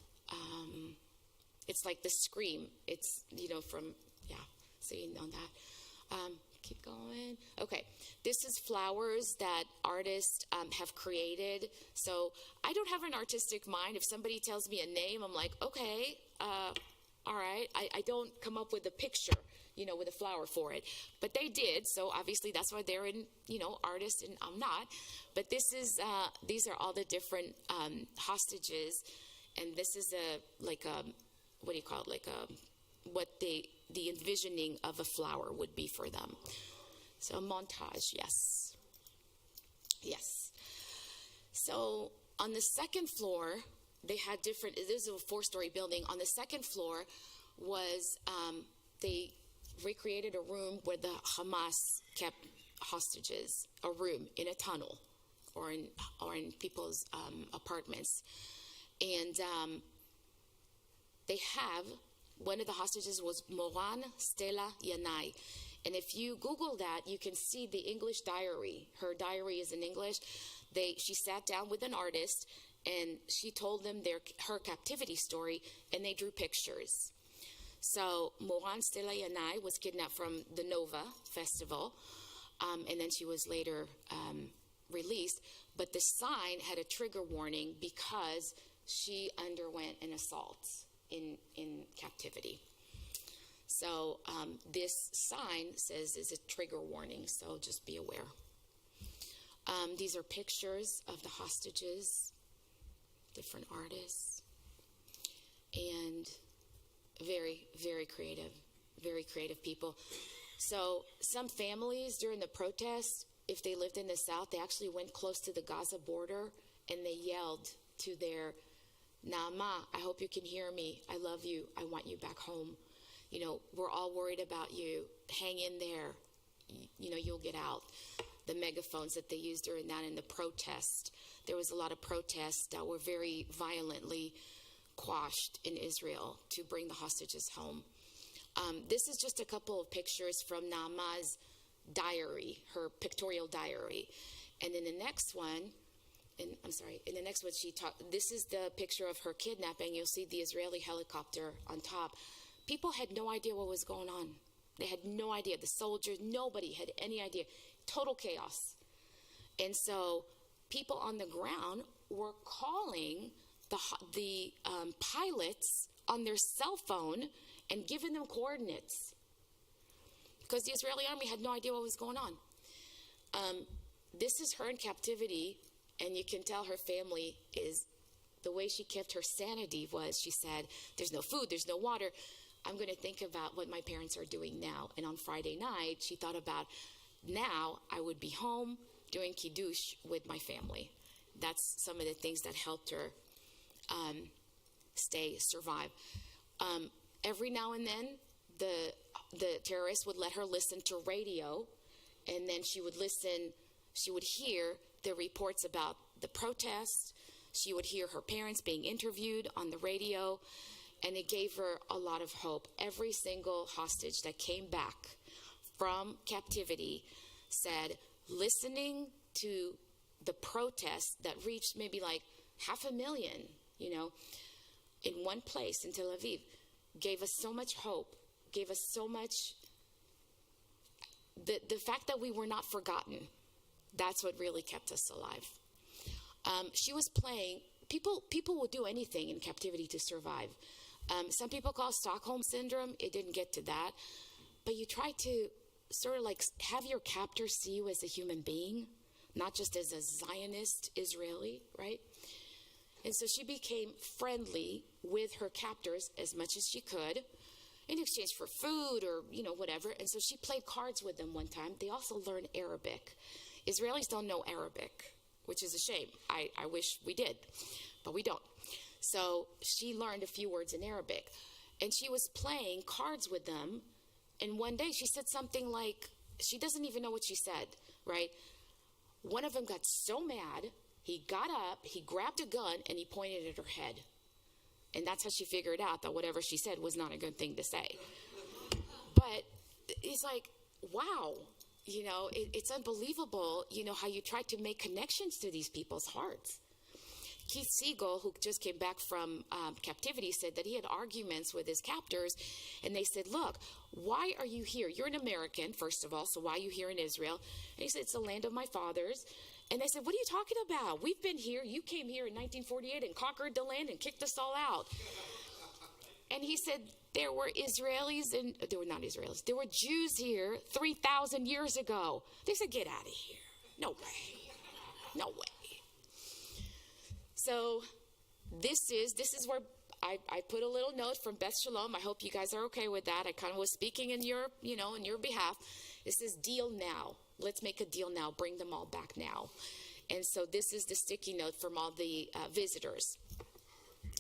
it's like the scream. It's, from, so you know that. Keep going. Okay, this is flowers that artists have created. So I don't have an artistic mind. If somebody tells me a name, I'm like, okay, all right. I don't come up with a picture, with a flower for it. But they did, so obviously that's why they're in, artists, and I'm not. But these are all the different hostages, and this is what do you call it? What the envisioning of a flower would be for them. So a montage, yes. Yes. So on the second floor, they had different, this is a 4-story building. On the second floor was, they recreated a room where the Hamas kept hostages, a room in a tunnel or in people's apartments. And they have, one of the hostages was Moran Stella Yanai. And if you Google that, you can see the English diary. Her diary is in English. She sat down with an artist, and she told them her captivity story, and they drew pictures. So Moran Stella Yanai was kidnapped from the Nova Festival, and then she was later released. But the sign had a trigger warning because she underwent an assault in captivity. So this sign says is a trigger warning, so just be aware. These are pictures of the hostages, different artists, and very, very creative people. So some families during the protests, if they lived in the South, they actually went close to the Gaza border and they yelled to their Naama, I hope you can hear me. I love you. I want you back home. We're all worried about you. Hang in there. You'll get out. The megaphones that they used during that in the protest. There was a lot of protests that were very violently quashed in Israel to bring the hostages home. This is just a couple of pictures from Naama's diary, her pictorial diary. And in the next one, this is the picture of her kidnapping. You'll see the Israeli helicopter on top. People had no idea what was going on. They had no idea. The soldiers, nobody had any idea. Total chaos. And so people on the ground were calling the pilots on their cell phone and giving them coordinates because the Israeli army had no idea what was going on. This is her in captivity. And you can tell her family is, the way she kept her sanity was, she said, there's no food, there's no water. I'm going to think about what my parents are doing now. And on Friday night, she thought about, now I would be home doing Kiddush with my family. That's some of the things that helped her survive. Every now and then, the terrorists would let her listen to radio, and then she would hear the reports about the protests. She would hear her parents being interviewed on the radio, and it gave her a lot of hope. Every single hostage that came back from captivity said, listening to the protests that reached maybe like 500,000, in one place in Tel Aviv, gave us so much hope, gave us so much, the fact that we were not forgotten. That's what really kept us alive. She was playing, people will do anything in captivity to survive. Some people call it Stockholm Syndrome. It didn't get to that. But you try to sort of like have your captor see you as a human being, not just as a Zionist Israeli, right? And so she became friendly with her captors as much as she could in exchange for food or, whatever. And so she played cards with them one time. They also learned Arabic. Israelis don't know Arabic. which is a shame. I wish we did, but we don't. So she learned a few words in Arabic, and she was playing cards with them. And one day she said something like, she doesn't even know what she said, right? One of them got so mad, he got up, he grabbed a gun, and he pointed at her head. And that's how she figured out that whatever she said was not a good thing to say. But it's like, wow, it's unbelievable, how you try to make connections to these people's hearts. Keith Siegel, who just came back from captivity, said that he had arguments with his captors, and they said, look, why are you here? You're an American, first of all, so why are you here in Israel? And he said, it's the land of my fathers. And they said, what are you talking about? We've been here. You came here in 1948 and conquered the land and kicked us all out. And he said, there were Israelis, and there were not Israelis. There were Jews here 3,000 years ago. They said, get out of here. No way. No way. So this is where I put a little note from Beth Shalom. I hope you guys are okay with that. I kind of was speaking in your, in your behalf. This is deal now. Let's make a deal now. Bring them all back now. And so this is the sticky note from all the visitors.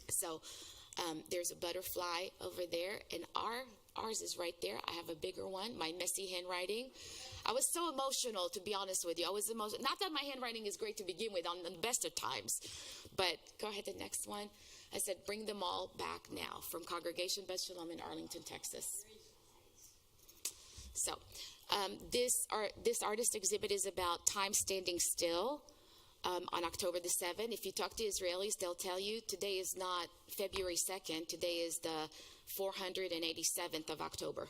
So there's a butterfly over there, and ours is right there. I have a bigger one, my messy handwriting. I was so emotional, to be honest with you. I was emotional. Not that my handwriting is great to begin with on the best of times, but go ahead, the next one. I said, bring them all back now, from Congregation Beth Shalom in Arlington, Texas. So this artist exhibit is about time standing still. On October the 7th. If you talk to Israelis, they'll tell you today is not February 2nd. Today is the 487th of October.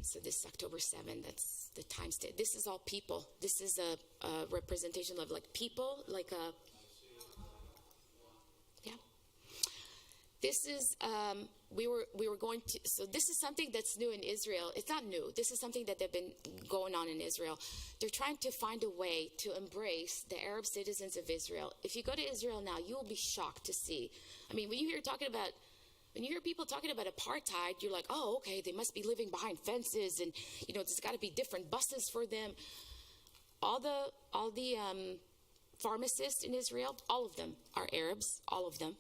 So this is October 7th. That's the time state. This is all people. This is a representation of like people, like a, yeah. This is, we were going to, so this is something that's new in Israel. It's not new. This is something that they've been going on in Israel. They're trying to find a way to embrace the Arab citizens of Israel. If you go to Israel now, you will be shocked to see. I mean, when you hear people talking about apartheid, you're like, oh, okay, they must be living behind fences, and there's got to be different buses for them. All the pharmacists in Israel, all of them are Arabs, all of them.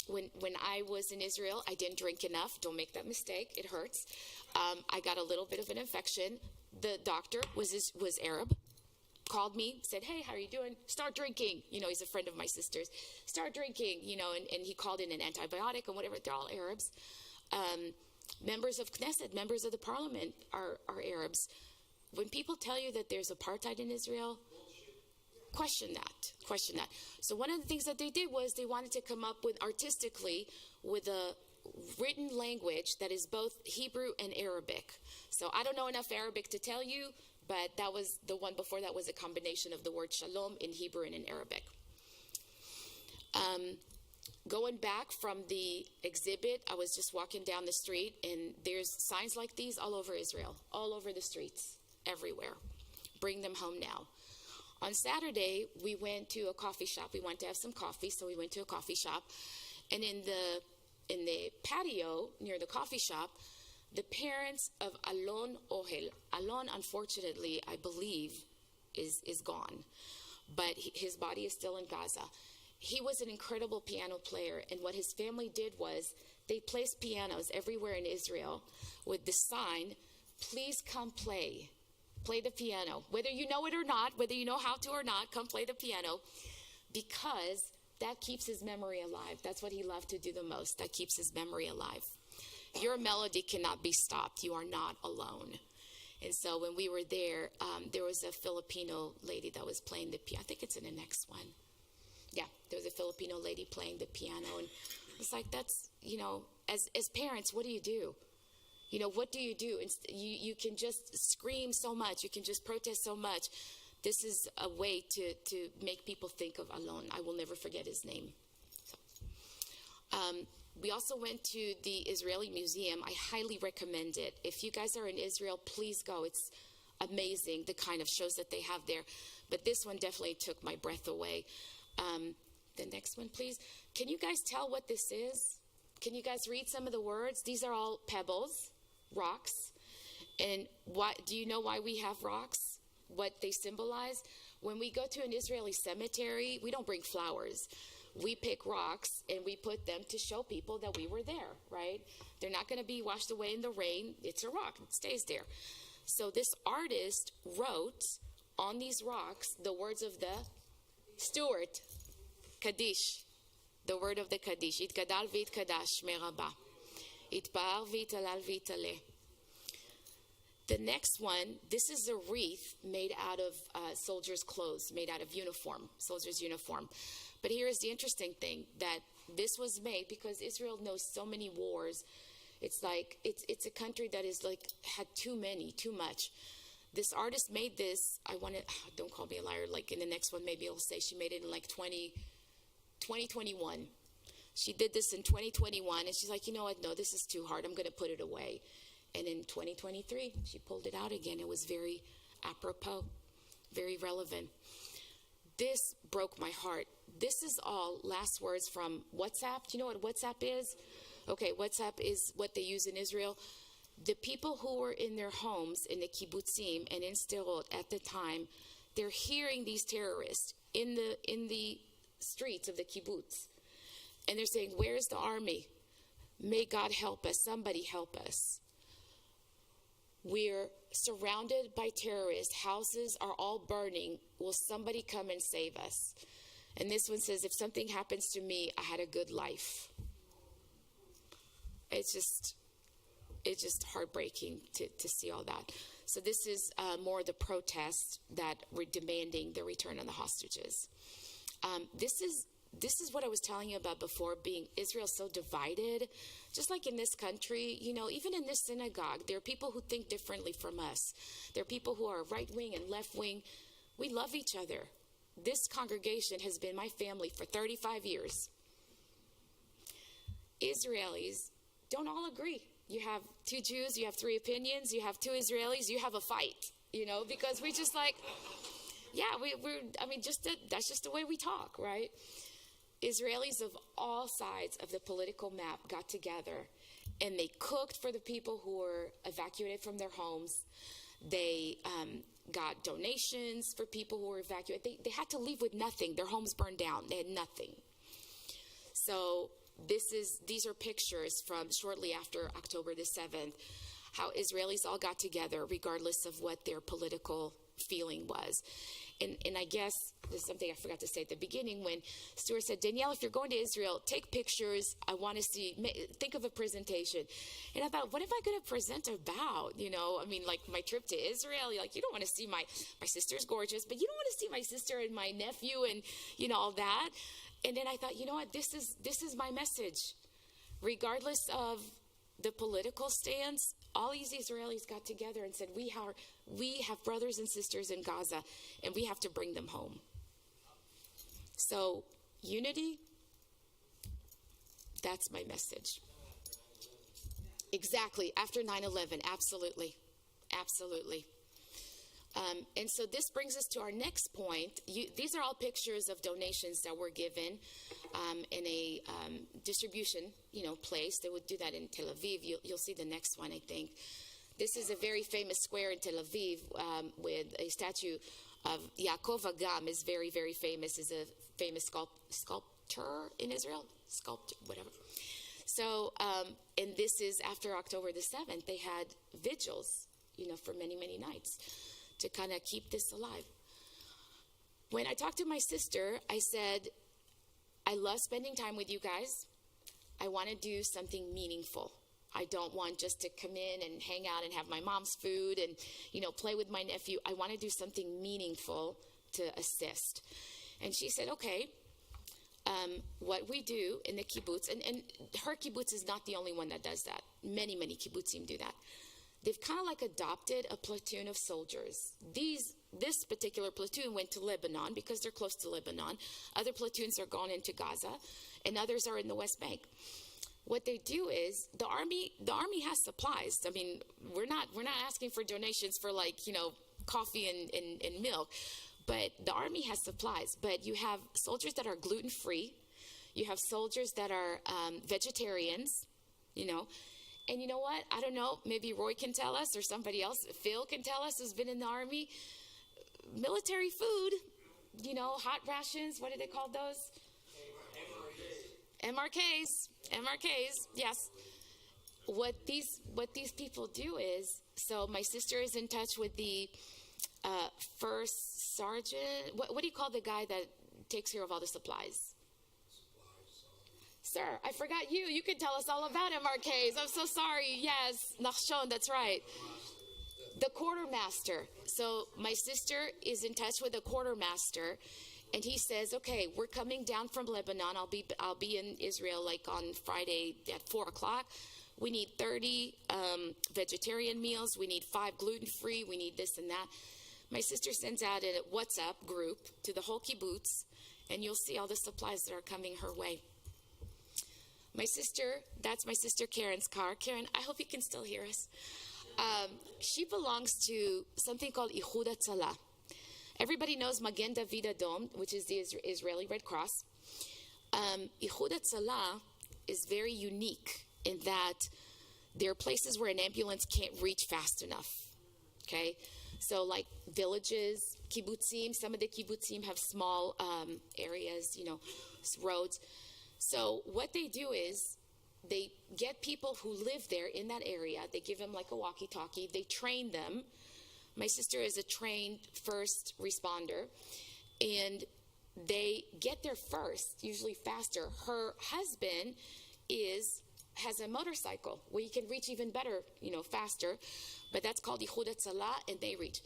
When I was in Israel, I didn't drink enough. Don't make that mistake. It hurts. I got a little bit of an infection. The doctor was Arab. Called me, said, hey, how are you doing? Start drinking. He's a friend of my sister's. Start drinking, and he called in an antibiotic and whatever. They're all Arabs. Members of Knesset, members of the parliament are Arabs. When people tell you that there's apartheid in Israel, question that. So one of the things that they did was they wanted to come up with artistically with a written language that is both Hebrew and Arabic. So I don't know enough Arabic to tell you, but that was the one before that was a combination of the word shalom in Hebrew and in Arabic. Going back from the exhibit, I was just walking down the street, and there's signs like these all over Israel, all over the streets, everywhere. Bring them home now. On Saturday, we went to a coffee shop. We wanted to have some coffee, so we went to a coffee shop. And in the patio near the coffee shop, the parents of Alon Ohel. Alon, unfortunately, I believe, is gone. But his body is still in Gaza. He was an incredible piano player, and what his family did was they placed pianos everywhere in Israel with the sign, please come play. Play the piano. Whether you know it or not, whether you know how to or not, come play the piano, because that keeps his memory alive. That's what he loved to do the most. That keeps his memory alive. Your melody cannot be stopped. You are not alone. And so when we were there, there was a Filipino lady that was playing the piano. I think it's in the next one. Yeah, there was a Filipino lady playing the piano. And it's like, that's, as parents, what do you do? What do? You can just scream so much. You can just protest so much. This is a way to make people think of Alon. I will never forget his name. So, we also went to the Israeli Museum. I highly recommend it. If you guys are in Israel, please go. It's amazing, the kind of shows that they have there. But this one definitely took my breath away. The next one, please. Can you guys tell what this is? Can you guys read some of the words? These are all pebbles, rocks. And do you know why we have rocks? What they symbolize? When we go to an Israeli cemetery, we don't bring flowers. We pick rocks and we put them to show people that we were there, right? They're not going to be washed away in the rain. It's a rock. It stays there. So this artist wrote on these rocks the words of the steward, Kaddish, the word of the Kaddish. Itgadal v'itgadash meraba. Itpa'ar v'italal v'itale. The next one, this is a wreath made out of soldiers' clothes, made out of uniform, soldiers' uniform. But here is the interesting thing, that this was made because Israel knows so many wars. It's like, it's a country that is like, had too much. This artist made this, don't call me a liar, like in the next one, maybe I'll say she made it in like 2021. She did this in 2021, and she's like, you know what, no, this is too hard, I'm gonna put it away. And in 2023, she pulled it out again. It was very apropos, very relevant. This broke my heart. This is all last words from WhatsApp. Do you know what WhatsApp is? Okay, WhatsApp is what they use in Israel. The people who were in their homes in the kibbutzim and in Sderot at the time, they're hearing these terrorists in the streets of the kibbutz. And they're saying, where's the army? May God help us. Somebody help us. We're surrounded by terrorists. Houses are all burning. Will somebody come and save us? And this one says, if something happens to me, I had a good life. It's just heartbreaking to see all that. So this is more the protest that we're demanding the return of the hostages. This is what I was telling you about before, being Israel so divided. Just like in this country, you know, even in this synagogue, there are people who think differently from us. There are people who are right wing and left wing. We love each other. This congregation has been my family for 35 years. Israelis don't all agree. You have 2 Jews, you have 3 opinions, you have 2 Israelis, you have a fight, you know, because we just like, yeah, that's just the way we talk, right? Israelis of all sides of the political map got together and they cooked for the people who were evacuated from their homes. They got donations for people who were evacuated. They had to leave with nothing. Their homes burned down. They had nothing. So these are pictures from shortly after October the 7th, how Israelis all got together regardless of what their political feeling was. And I guess there's something I forgot to say at the beginning when Stuart said, Danielle, if you're going to Israel, take pictures. I want to see, think of a presentation. And I thought, what am I going to present about? You know, I mean, like my trip to Israel, like you don't want to see my sister's gorgeous, but you don't want to see my sister and my nephew and, you know, all that. And then I thought, you know what, this is my message. Regardless of the political stance, all these Israelis got together and said, we have brothers and sisters in Gaza, and we have to bring them home. So, unity, that's my message. Exactly, after 9/11, absolutely. Absolutely. And so this brings us to our next point. These are all pictures of donations that were given in a distribution, place. They would do that in Tel Aviv. You'll see the next one, I think. This is a very famous square in Tel Aviv with a statue of Yaakov Agam. Is very, very famous. Is a famous sculptor in Israel. Whatever. So, and this is after October the 7th. They had vigils, for many, many nights, to kind of keep this alive. When I talked to my sister, I said, I love spending time with you guys. I want to do something meaningful. I don't want just to come in and hang out and have my mom's food and, play with my nephew. I want to do something meaningful to assist. And she said, okay, what we do in the kibbutz, and her kibbutz is not the only one that does that. Many, many kibbutzim do that. They've kind of like adopted a platoon of soldiers. This particular platoon went to Lebanon because they're close to Lebanon. Other platoons are gone into Gaza, and others are in the West Bank. What they do is the army has supplies. I mean, we're not asking for donations for coffee and milk, but the army has supplies. But you have soldiers that are gluten-free. You have soldiers that are vegetarians, And you know what? I don't know. Maybe Roy can tell us, or somebody else, Phil can tell us, who's been in the Army. Military food, hot rations. What are they called, those? MRKs. MRKs. Yes. What these people do is, so my sister is in touch with the first sergeant. What do you call the guy that takes care of all the supplies? Sir, I forgot you. You can tell us all about MRKs. I'm so sorry. Yes, Nachshon, that's right. The quartermaster. So my sister is in touch with the quartermaster, and he says, "Okay, we're coming down from Lebanon. I'll be in Israel like on Friday at 4:00. We need 30 vegetarian meals. We need 5 gluten-free. We need this and that." My sister sends out a WhatsApp group to the whole kibbutz, and you'll see all the supplies that are coming her way. That's my sister Karen's car. Karen, I hope you can still hear us. She belongs to something called Ichud Hatzalah. Everybody knows Magen David Adom, which is the Israeli Red Cross. Ichud Hatzalah is very unique in that there are places where an ambulance can't reach fast enough. Okay? So like villages, kibbutzim, some of the kibbutzim have small areas, roads. So what they do is they get people who live there in that area. They give them like a walkie-talkie. They train them. My sister is a trained first responder, and they get there first, usually faster. Her husband has a motorcycle where you can reach even better, faster. But that's called Ichud Hatzalah, and they reach.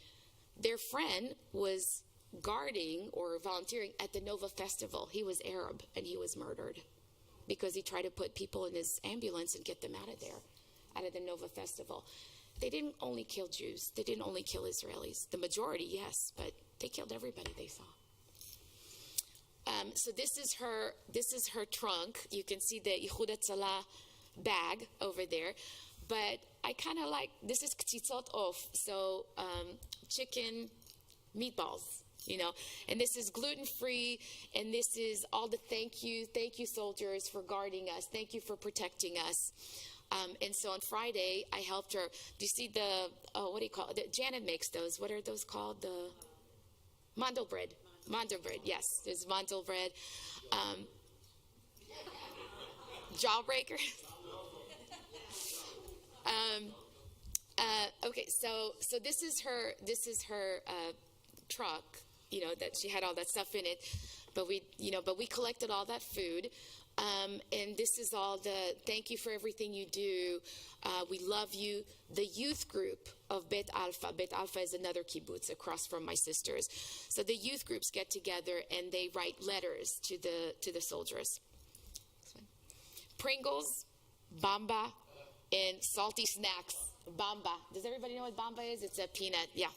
Their friend was guarding or volunteering at the Nova Festival. He was Arab, and he was murdered because he tried to put people in his ambulance and get them out of there, out of the Nova Festival. They didn't only kill Jews. They didn't only kill Israelis. The majority, yes, but they killed everybody they saw. So this is her trunk. You can see the Ichud Hatzalah bag over there. But I kind of like, this is ktitzot off, so chicken meatballs, and this is gluten-free, and this is all the thank you soldiers for guarding us, thank you for protecting us. And so on Friday, I helped her. Do you see what do you call it? Janet makes those. What are those called? The mandel bread. Mandel bread, yes. There's mandel bread. Jawbreaker. Okay, so this is her truck, that she had all that stuff in it, but we collected all that food. And this is all the thank you for everything you do. We love you. The youth group of Bet Alpha. Bet Alpha is another kibbutz across from my sister's. So the youth groups get together and they write letters to the soldiers. Pringles, Bamba, and salty snacks. Bamba. Does everybody know what Bamba is? It's a peanut. Yeah.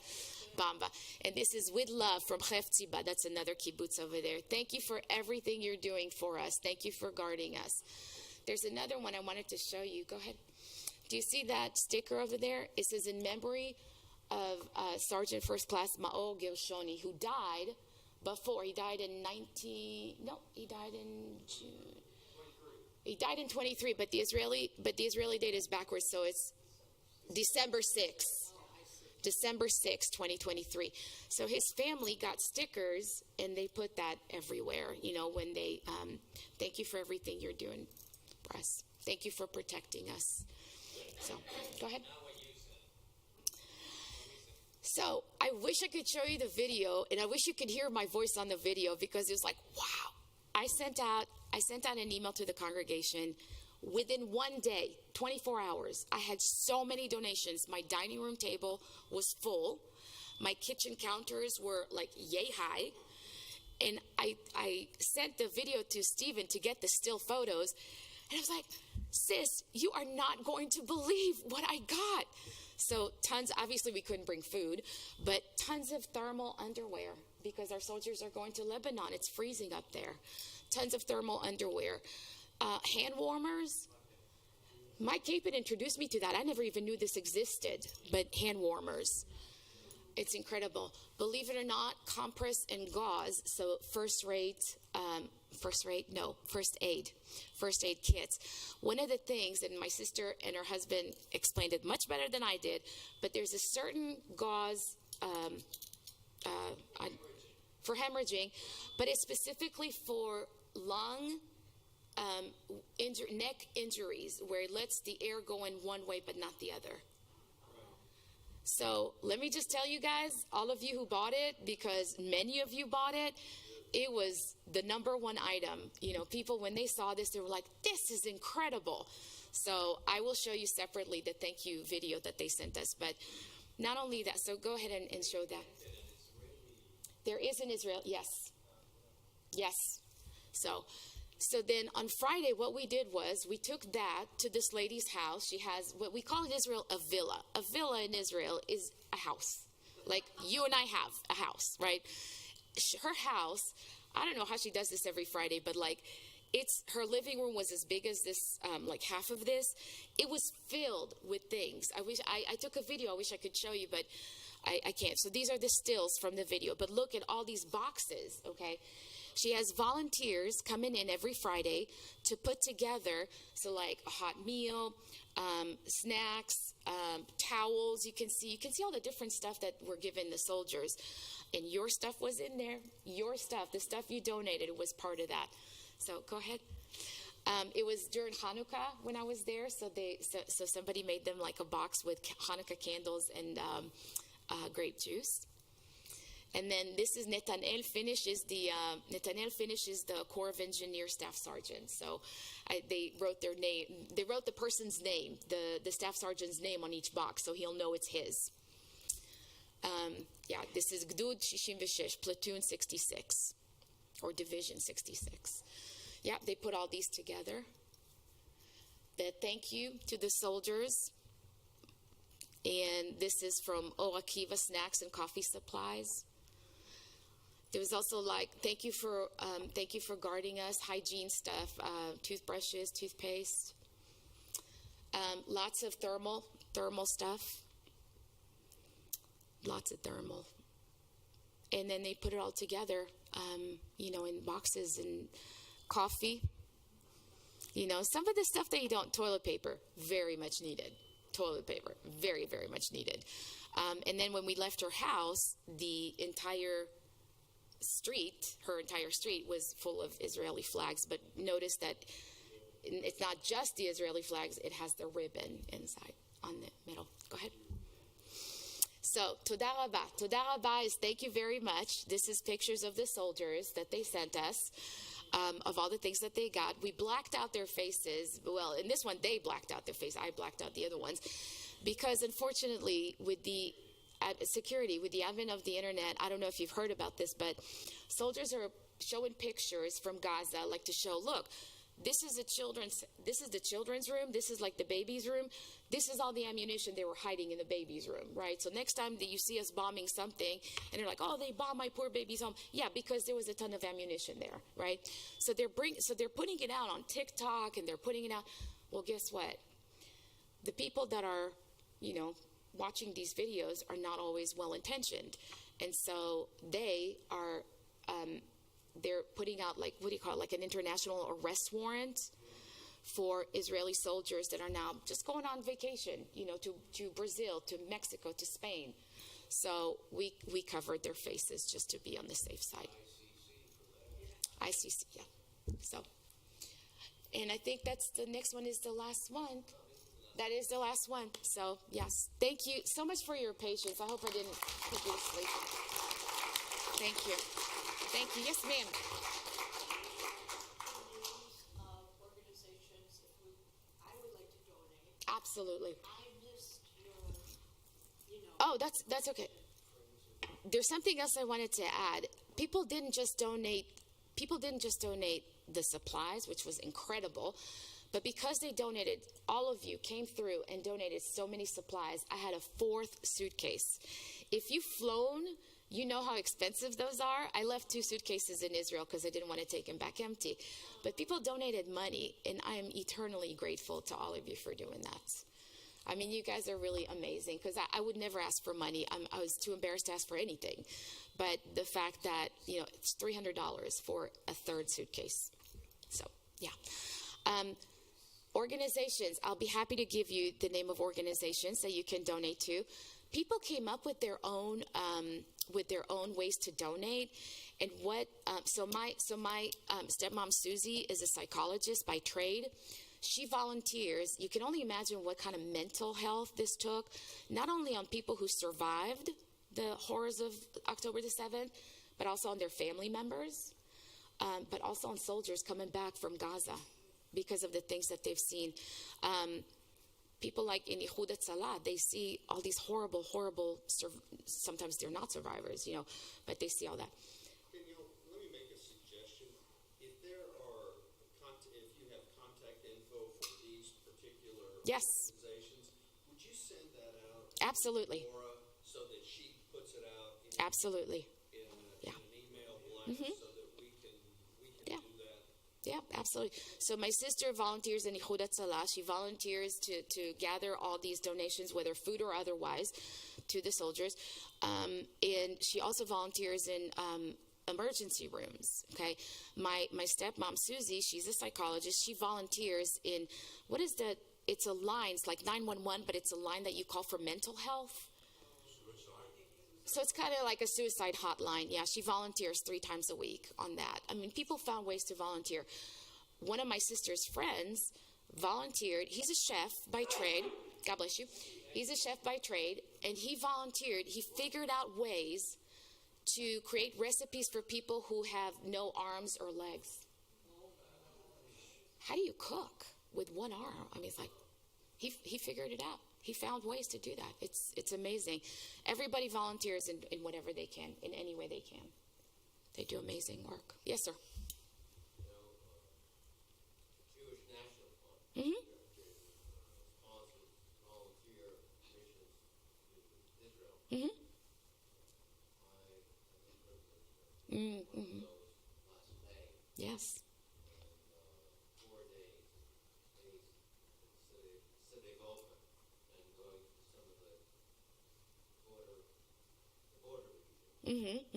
Bamba. And this is with love from Hefziba. That's another kibbutz over there. Thank you for everything you're doing for us. Thank you for guarding us. There's another one I wanted to show you. Go ahead. Do you see that sticker over there? It says in memory of Sergeant First Class Ma'ol Gershoni, who died before. He died in he died in June. He died in 23, but the Israeli date is backwards, so it's December 6th. December 6, 2023. So his family got stickers, and they put that everywhere, when they, thank you for everything you're doing for us. Thank you for protecting us. So, go ahead. So, I wish I could show you the video, and I wish you could hear my voice on the video, because it was like, wow. I sent out an email to the congregation. Within one day, 24 hours, I had so many donations. My dining room table was full. My kitchen counters were like yay high. And I sent the video to Stephen to get the still photos. And I was like, sis, you are not going to believe what I got. So obviously we couldn't bring food, but tons of thermal underwear because our soldiers are going to Lebanon. It's freezing up there. Tons of thermal underwear. Hand warmers. Mike Capon introduced me to that. I never even knew this existed, but hand warmers. It's incredible. Believe it or not, compress and gauze, so first aid kits. One of the things, and my sister and her husband explained it much better than I did, but there's a certain gauze for hemorrhaging, but it's specifically for lung, neck injuries, where it lets the air go in one way but not the other. So let me just tell you guys, all of you who bought it, because many of you bought it, it was the number one item. You know, people, when they saw this, they were like, this is incredible. So I will show you separately the thank you video that they sent us. But not only that, so go ahead and show that. There is in Israel, yes. Yes. So then on Friday, what we did was we took that to this lady's house. She has what we call in Israel a villa. A villa in Israel is a house. Like you and I have a house, right? Her house, I don't know how she does this every Friday, but like her living room was as big as this, like half of this. It was filled with things. I took a video. I wish I could show you, but I can't. So these are the stills from the video. But look at all these boxes, okay? She has volunteers coming in every Friday to put together, so like a hot meal, snacks, towels. You can see all the different stuff that were given the soldiers. And your stuff was in there. Your stuff, the stuff you donated, was part of that. So go ahead. It was during Hanukkah when I was there, so somebody made them like a box with Hanukkah candles and grape juice. And then this is Netanel finishes the Corps of Engineer Staff Sergeant. So they wrote their name. They wrote the person's name, the staff sergeant's name on each box, so he'll know it's his. This is Gdud 66, Platoon 66, or Division 66. Yeah, they put all these together. The thank you to the soldiers. And this is from Or Akiva Snacks and Coffee Supplies. There was also like, thank you for guarding us, hygiene stuff, toothbrushes, toothpaste, lots of thermal stuff, lots of thermal. And then they put it all together, in boxes, and coffee. Some of the stuff that you don't, toilet paper, very much needed. Toilet paper, very, very much needed. And then when we left her house, her entire street was full of Israeli flags. But notice that it's not just the Israeli flags, it has the ribbon inside on the middle. Go ahead. So, Toda Rabba. Toda Rabba is thank you very much. This is pictures of the soldiers that they sent us. Of all the things that they got. We blacked out their faces. Well, in this one, they blacked out their face. I blacked out the other ones. Because unfortunately, with the security, with the advent of the internet, I don't know if you've heard about this, but soldiers are showing pictures from Gaza, like to show, look, this is the children's room. This is like the baby's room. This is all the ammunition they were hiding in the baby's room, right? So next time that you see us bombing something and they're like, oh, they bombed my poor baby's home. Yeah, because there was a ton of ammunition there, right? So they're putting it out on TikTok and they're putting it out. Well, guess what? The people that are, watching these videos are not always well-intentioned. And so they are, they're putting out like, what do you call it? Like an international arrest warrant for Israeli soldiers that are now just going on vacation, to Brazil, to Mexico, to Spain. So we covered their faces just to be on the safe side. ICC, yeah. So, and I think that's the next one is the last one. That is the last one. So, yes. Thank you so much for your patience. I hope I didn't put you to sleep. Thank you. Thank you. Yes, ma'am. Absolutely. Oh, that's okay. There's something else I wanted to add. People didn't just donate the supplies, which was incredible, but because they donated, all of you came through and donated so many supplies, I had a fourth suitcase. If you've flown, you know how expensive those are. I left 2 suitcases in Israel because I didn't want to take them back empty. But people donated money, and I am eternally grateful to all of you for doing that. I mean, you guys are really amazing because I would never ask for money. I was too embarrassed to ask for anything. But the fact that, it's $300 for a third suitcase. So, yeah. Organizations, I'll be happy to give you the name of organizations that you can donate to. People came up with their own ways to donate. And so my stepmom Susie is a psychologist by trade. She volunteers. You can only imagine what kind of mental health this took, not only on people who survived the horrors of October the 7th, but also on their family members, but also on soldiers coming back from Gaza because of the things that they've seen. People like in Yehuda Tzala, they see all these horrible, sometimes they're not survivors, but they see all that. Danielle, let me make a suggestion. If you have contact info for these particular Yes. organizations, would you send that out Absolutely. to Laura so that she puts it out Absolutely. in an email blast so that we can Yeah. do that? Yeah, absolutely. So my sister volunteers in Yehuda Tzala. She volunteers to gather all these donations, whether food or otherwise, to the soldiers. And she also volunteers in emergency rooms. Okay, my stepmom Susie, she's a psychologist. She volunteers in it's a line. It's like 911, but it's a line that you call for mental health. So it's kind of like a suicide hotline. Yeah, she volunteers 3 times a week on that. I mean, people found ways to volunteer. One of my sister's friends volunteered. He's a chef by trade. God bless you. He's a chef by trade, and he volunteered. He figured out ways to create recipes for people who have no arms or legs. How do you cook with one arm? I mean, it's like he figured it out. He found ways to do that. It's amazing. Everybody volunteers in whatever they can, in any way they can. They do amazing work. Yes, sir. Jewish National Fund sponsors volunteer missions to Israel. I heard those last May. Yes. 4 days based in City Open and going to some of the border regions. And it's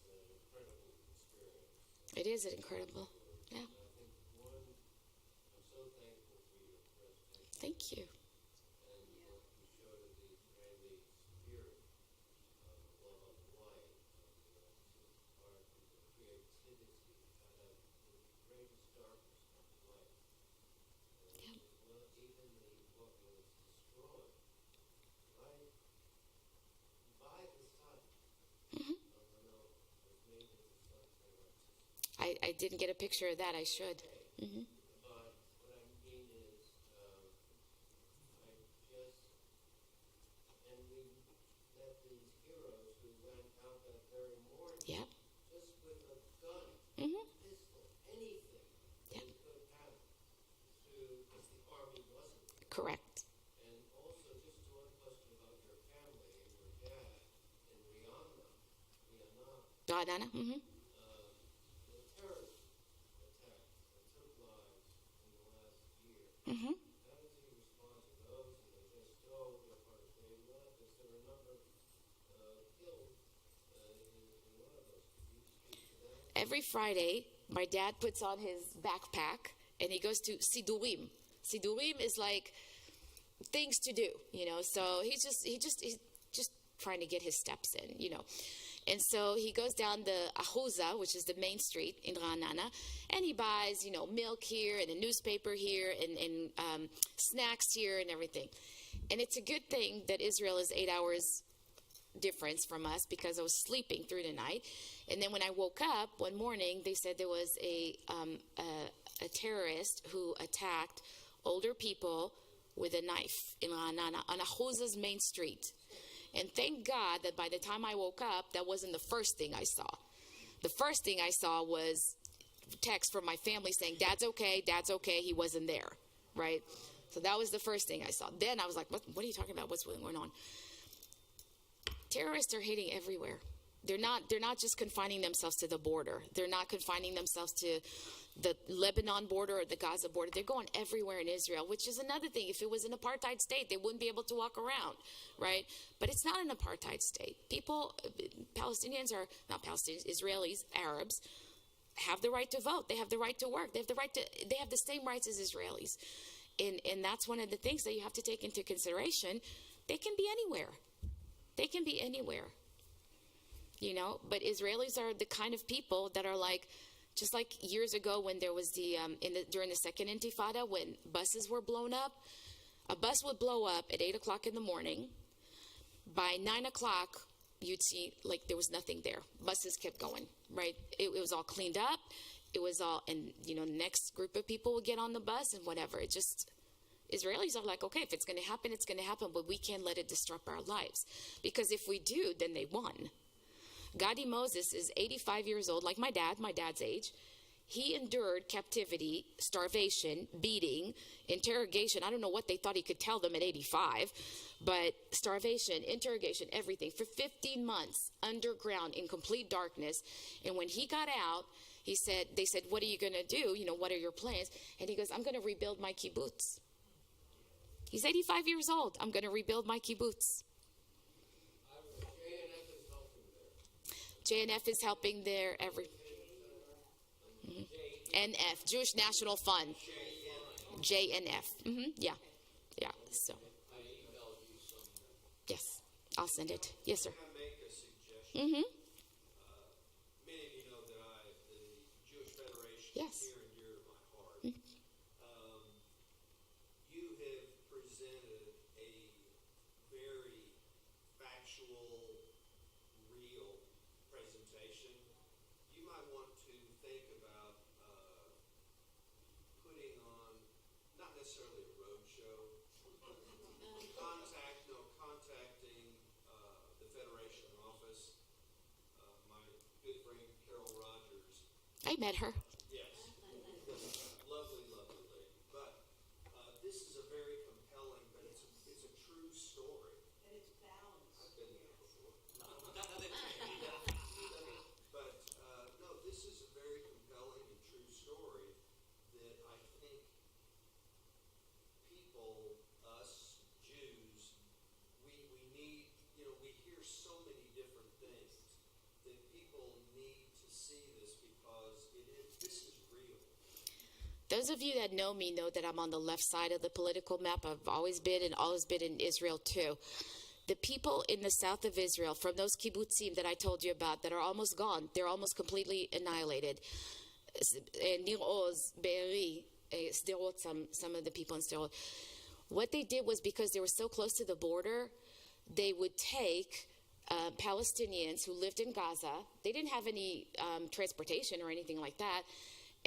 an incredible experience. It is incredible. Yeah. I think I'm so thankful for your presentation Thank you. and what you showed of the Israeli spirit of love of life, of the creativity out of the greatest darkness of life. Yeah. Well, even what was destroyed, right by the sun. I didn't get a picture of that. I should. But what I mean is, and we met these heroes who went out that very morning, Yeah. just with a gun, pistol, anything Yeah. they could have, because the army wasn't there. Correct. And also, just one question about your family and your dad in Rihanna, Donna. the terrorist attack that took lives in the last year. How does he respond to those? And they just go, they're part of daily life. Is there a number killed in one of those? Could you speak to that? Every Friday, my dad puts on his backpack and he goes to Sidurim. Sidurim is like things to do, So he's just trying to get his steps in, And so he goes down the Ahuza, which is the main street in Ra'anana, and he buys, milk here and a newspaper here and snacks here and everything. And it's a good thing that Israel is 8 hours difference from us because I was sleeping through the night. And then when I woke up one morning, they said there was a terrorist who attacked older people with a knife in Ra'anana on Ahuza's main street. And thank God that by the time I woke up, that wasn't the first thing I saw. The first thing I saw was text from my family saying, Dad's okay, he wasn't there, right? So that was the first thing I saw. Then I was like, what are you talking about? What's going on? Terrorists are hitting everywhere. They're not just confining themselves to the border. They're not confining themselves to the Lebanon border or the Gaza border. They're going everywhere in Israel, which is another thing. If it was an apartheid state, they wouldn't be able to walk around, right? But it's not an apartheid state. People, Palestinians are not Palestinians, Israelis, Arabs, have the right to vote. They have the right to work. They have the same rights as Israelis. And that's one of the things that you have to take into consideration. They can be anywhere. They can be anywhere. You know, but Israelis are the kind of people that are like, just like years ago when there was during the second Intifada, when buses were blown up, a bus would blow up at 8 o'clock in the morning. By 9 o'clock, you'd see like there was nothing there. Buses kept going, right? It was all cleaned up. It was all, and next group of people would get on the bus and whatever. It just, Israelis are like, okay, if it's going to happen, it's going to happen, but we can't let it disrupt our lives. Because if we do, then they won. Gadi Moses is 85 years old, like my dad's age. He endured captivity, starvation, beating, interrogation. I don't know what they thought he could tell them at 85, but starvation, interrogation, everything for 15 months underground in complete darkness. And when he got out, they said, what are you going to do? What are your plans? And he goes, I'm going to rebuild my kibbutz. He's 85 years old. I'm going to rebuild my kibbutz. JNF is helping there NF, Jewish National Fund. JNF. Yeah. So. Yes, I'll send it. Yes, sir. Can I make a suggestion? Many of you know that the Jewish Federation Yes. is near and dear to my heart. You have presented a very factual, real presentation. You might want to think about putting on, not necessarily a road show, contacting the Federation office. My good friend Carol Rogers. I met her. Yes. Lovely lady. But this is a very compelling, but it's a true story. And it's balanced. I've been there before. But no, this is a very compelling and true story that I think people, us Jews, we need, we hear so many different things that people need to see this because this is real. Those of you that know me know that I'm on the left side of the political map. I've always been and always been in Israel too. The people in the south of Israel, from those kibbutzim that I told you about, that are almost gone, they're almost completely annihilated. Nir Oz, Be'eri, Sderot, some of the people in Sderot. What they did was, because they were so close to the border, they would take Palestinians who lived in Gaza. They didn't have any transportation or anything like that.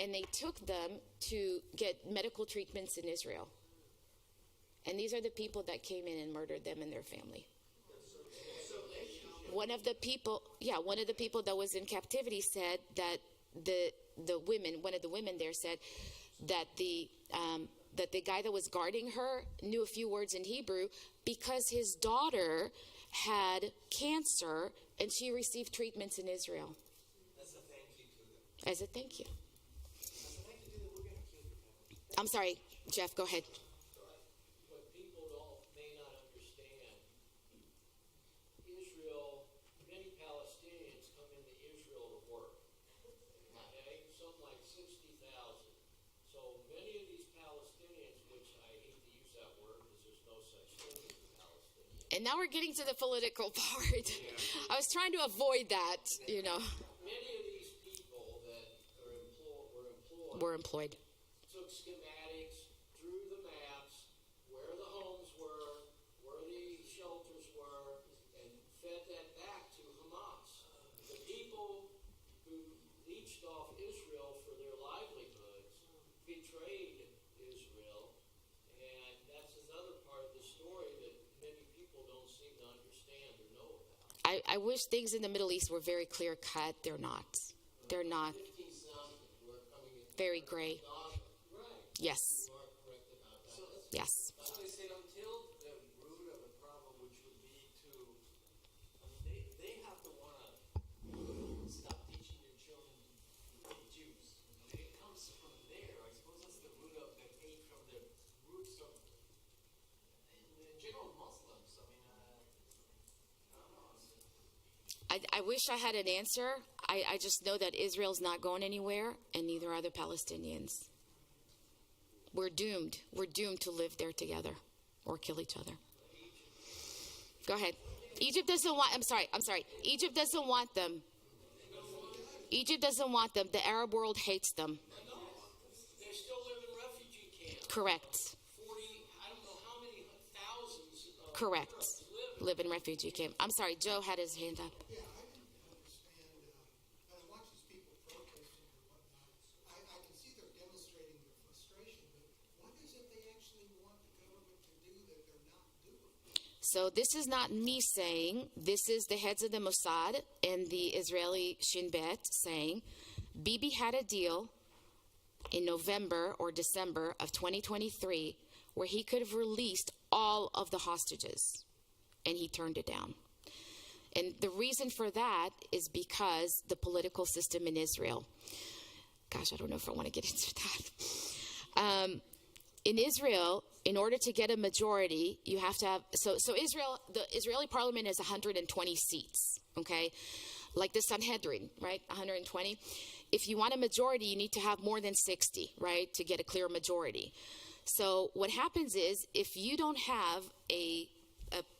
And they took them to get medical treatments in Israel. And these are the people that came in and murdered them and their family. One of the people that was in captivity said that one of the women there said that the guy that was guarding her knew a few words in Hebrew because his daughter had cancer and she received treatments in Israel. That's a thank you to them. As a thank you. That's a thank you to them. We're going to kill you. I'm sorry, Jeff, go ahead. What people may not understand, Israel, many Palestinians come into Israel to work. Okay? Something like 60,000. So many of these Palestinians, which I hate to use that word because there's no such thing as a Palestinian. And now we're getting to the political part. I was trying to avoid that, Many of these people that were employed took schematics, drew the maps, where the homes were, where the shelters were, and fed that back to Hamas. The people who leached off Israel for their livelihoods betrayed Israel, and that's another part of the story that many people don't seem to understand or know about. I wish things in the Middle East were very clear cut. They're not. They're not. 15,000 were coming in. Very gray. Right. Yes. You are correct about that. Yes. So they said until the root of the problem, which would be to, they have to want to wish I had an answer. I just know that Israel's not going anywhere, and neither are the Palestinians. We're doomed. We're doomed to live there together or kill each other. Go ahead. Egypt doesn't want, I'm sorry. Egypt doesn't want them. Egypt doesn't want them. The Arab world hates them. They still live in refugee camps. Correct. 40, I don't know how many thousands of Correct. Live in refugee camp. I'm sorry, Joe had his hand up. Yeah, I can understand. When I watch these people protesting or whatnot, I can see they're demonstrating their frustration. But what is it they actually want the government to do that they're not doing? So this is not me saying. This is the heads of the Mossad and the Israeli Shin Bet saying, Bibi had a deal in November or December of 2023 where he could have released all of the hostages. And he turned it down. And the reason for that is because the political system in Israel. Gosh, I don't know if I want to get into that. In Israel, in order to get a majority, you have to have, so Israel, the Israeli parliament has 120 seats, okay? Like the Sanhedrin, right? 120. If you want a majority, you need to have more than 60, right? To get a clear majority. So what happens is, if you don't have a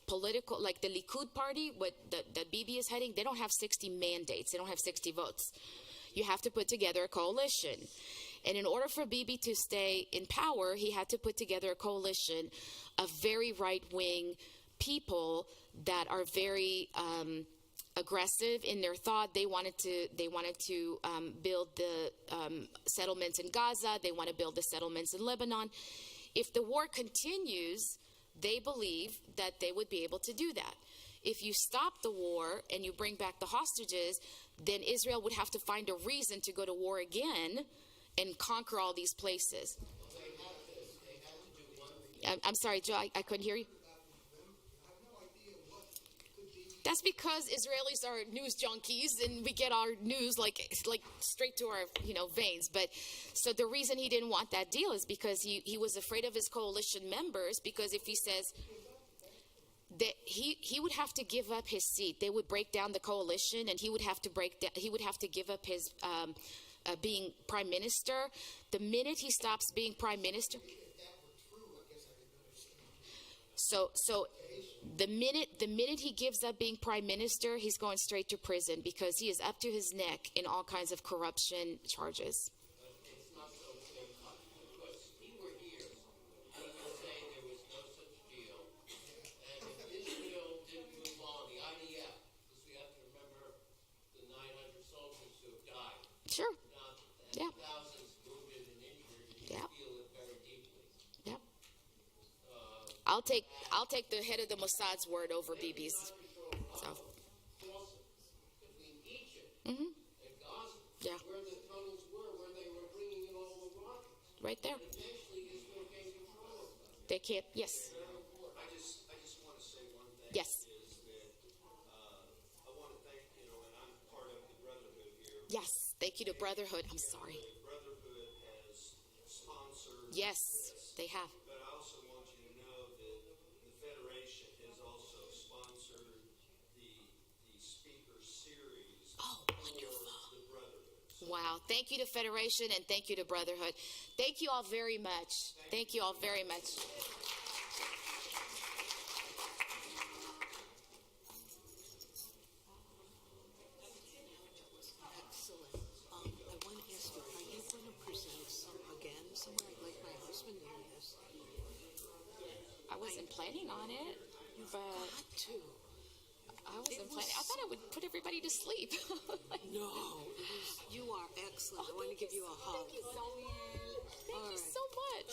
political, like the Likud party, what that Bibi is heading, they don't have 60 mandates. They don't have 60 votes. You have to put together a coalition. And in order for Bibi to stay in power, he had to put together a coalition of very right-wing people that are very aggressive in their thought. They wanted to build the settlements in Gaza. They want to build the settlements in Lebanon. If the war continues, they believe that they would be able to do that. If you stop the war and you bring back the hostages, then Israel would have to find a reason to go to war again and conquer all these places. I'm sorry, Joe, I couldn't hear you. That's because Israelis are news junkies and we get our news like straight to our veins. But so the reason he didn't want that deal is because he was afraid of his coalition members, because if he says that he would have to give up his seat, they would break down the coalition, and he would have to give up his being prime minister. The minute he stops being prime minister. So the minute he gives up being prime minister, he's going straight to prison because he is up to his neck in all kinds of corruption charges. It's not so clear cut because he were here, he could say there was no such deal. And if Israel didn't move on, the IDF, because we have to remember the 900 soldiers who have died. Sure. And thousands wounded and injured, and you feel it very deeply. Yep. I'll take the head of the Mossad's word over Bibi's. So. Between Egypt Mm-hmm. and Gaza, Yeah. where the tunnels were, where they were bringing in all the rockets. Right there. Eventually, Israel gained control of that. They can't. Yes. I just want to say one thing. Yes. Is that I want to thank, and I'm part of the Brotherhood here. Yes. Thank you to Brotherhood. I'm sorry. The Brotherhood has sponsored Yes, this. they have. But I also want you to know that the Federation has also sponsored the speaker series Oh, for wonderful. the Brotherhood. Wow. Thank you to Federation and thank you to Brotherhood. Thank you all very much. Thank you all very much. Excellent. I want to ask you, are you going to present again somewhere? Like my husband there is. I wasn't planning on it, but Got to. I wasn't planning. I thought I would put everybody to sleep. No, you are excellent. I want to give you a hug. Thank you so much.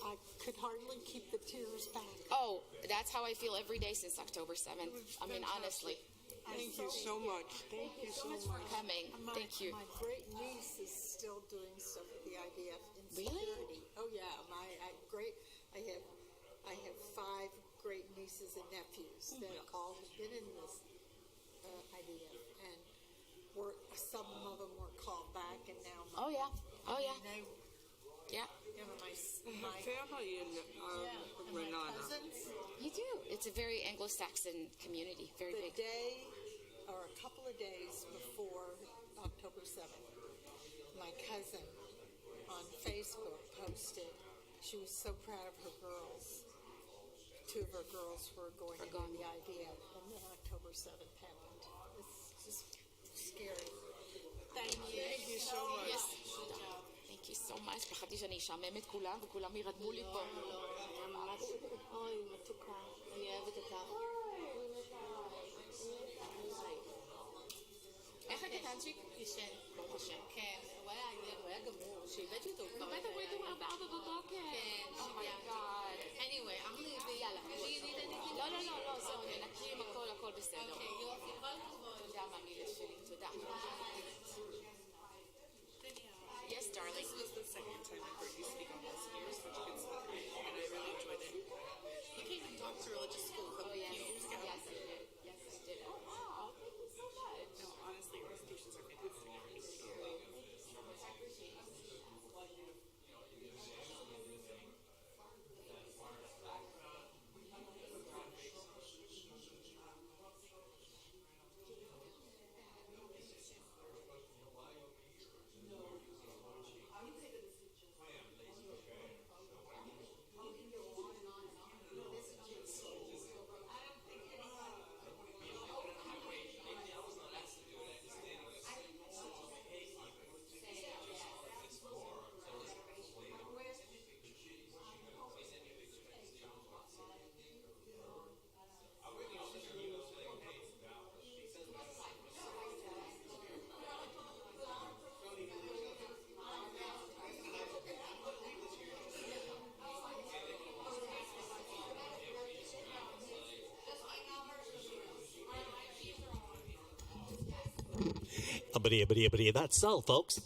I could hardly keep the tears back. Oh, that's how I feel every day since October 7th. I mean, honestly. Thank you so much. Thank you so much for coming. Thank you. My great niece is still doing stuff with the IDF in Really? security. Oh yeah, I have 5 great nieces and nephews that all have been in this IDF, and some of them were called back, and now Oh, yeah. Oh, yeah. they Yeah, My family in Renata. you do. It's a very Anglo-Saxon community, very The big. day or a couple of days before October 7th, my cousin on Facebook posted she was so proud of her girls. Two of her girls were going to do the idea, and then October 7th happened. It's just scary. Thank you so much. Yes. Thank you so much. פחדתי שאני אשעמם את כולם, וכולם ירדמו לי פה. ממש, אוי, מתוקה. אני אוהבת אותך. איך הקטנצ'יק? ישן. ברוך השם. כן, הוא היה גמור. שהבאתי אותו כבר. בטח הוא התעורר ב4 בבוקר. כן, אומייגאד. anyway, I'm leaving. יאללה. Do you need anything? לא, זהו, ננקים הכל בסדר. אוקיי, יופי, כל הכבוד. תודה, מאמילה שלי, תודה. Yes, darling. This was the second time I heard you speak on this year's French Kids Soccer, and I really enjoyed it. You came and talked to religious school a couple Oh, yes. years ago. Yes, I did. Yes, I did. Oh, wow. Thank you so much. No, honestly, your presentations are fantastic. That's all, folks.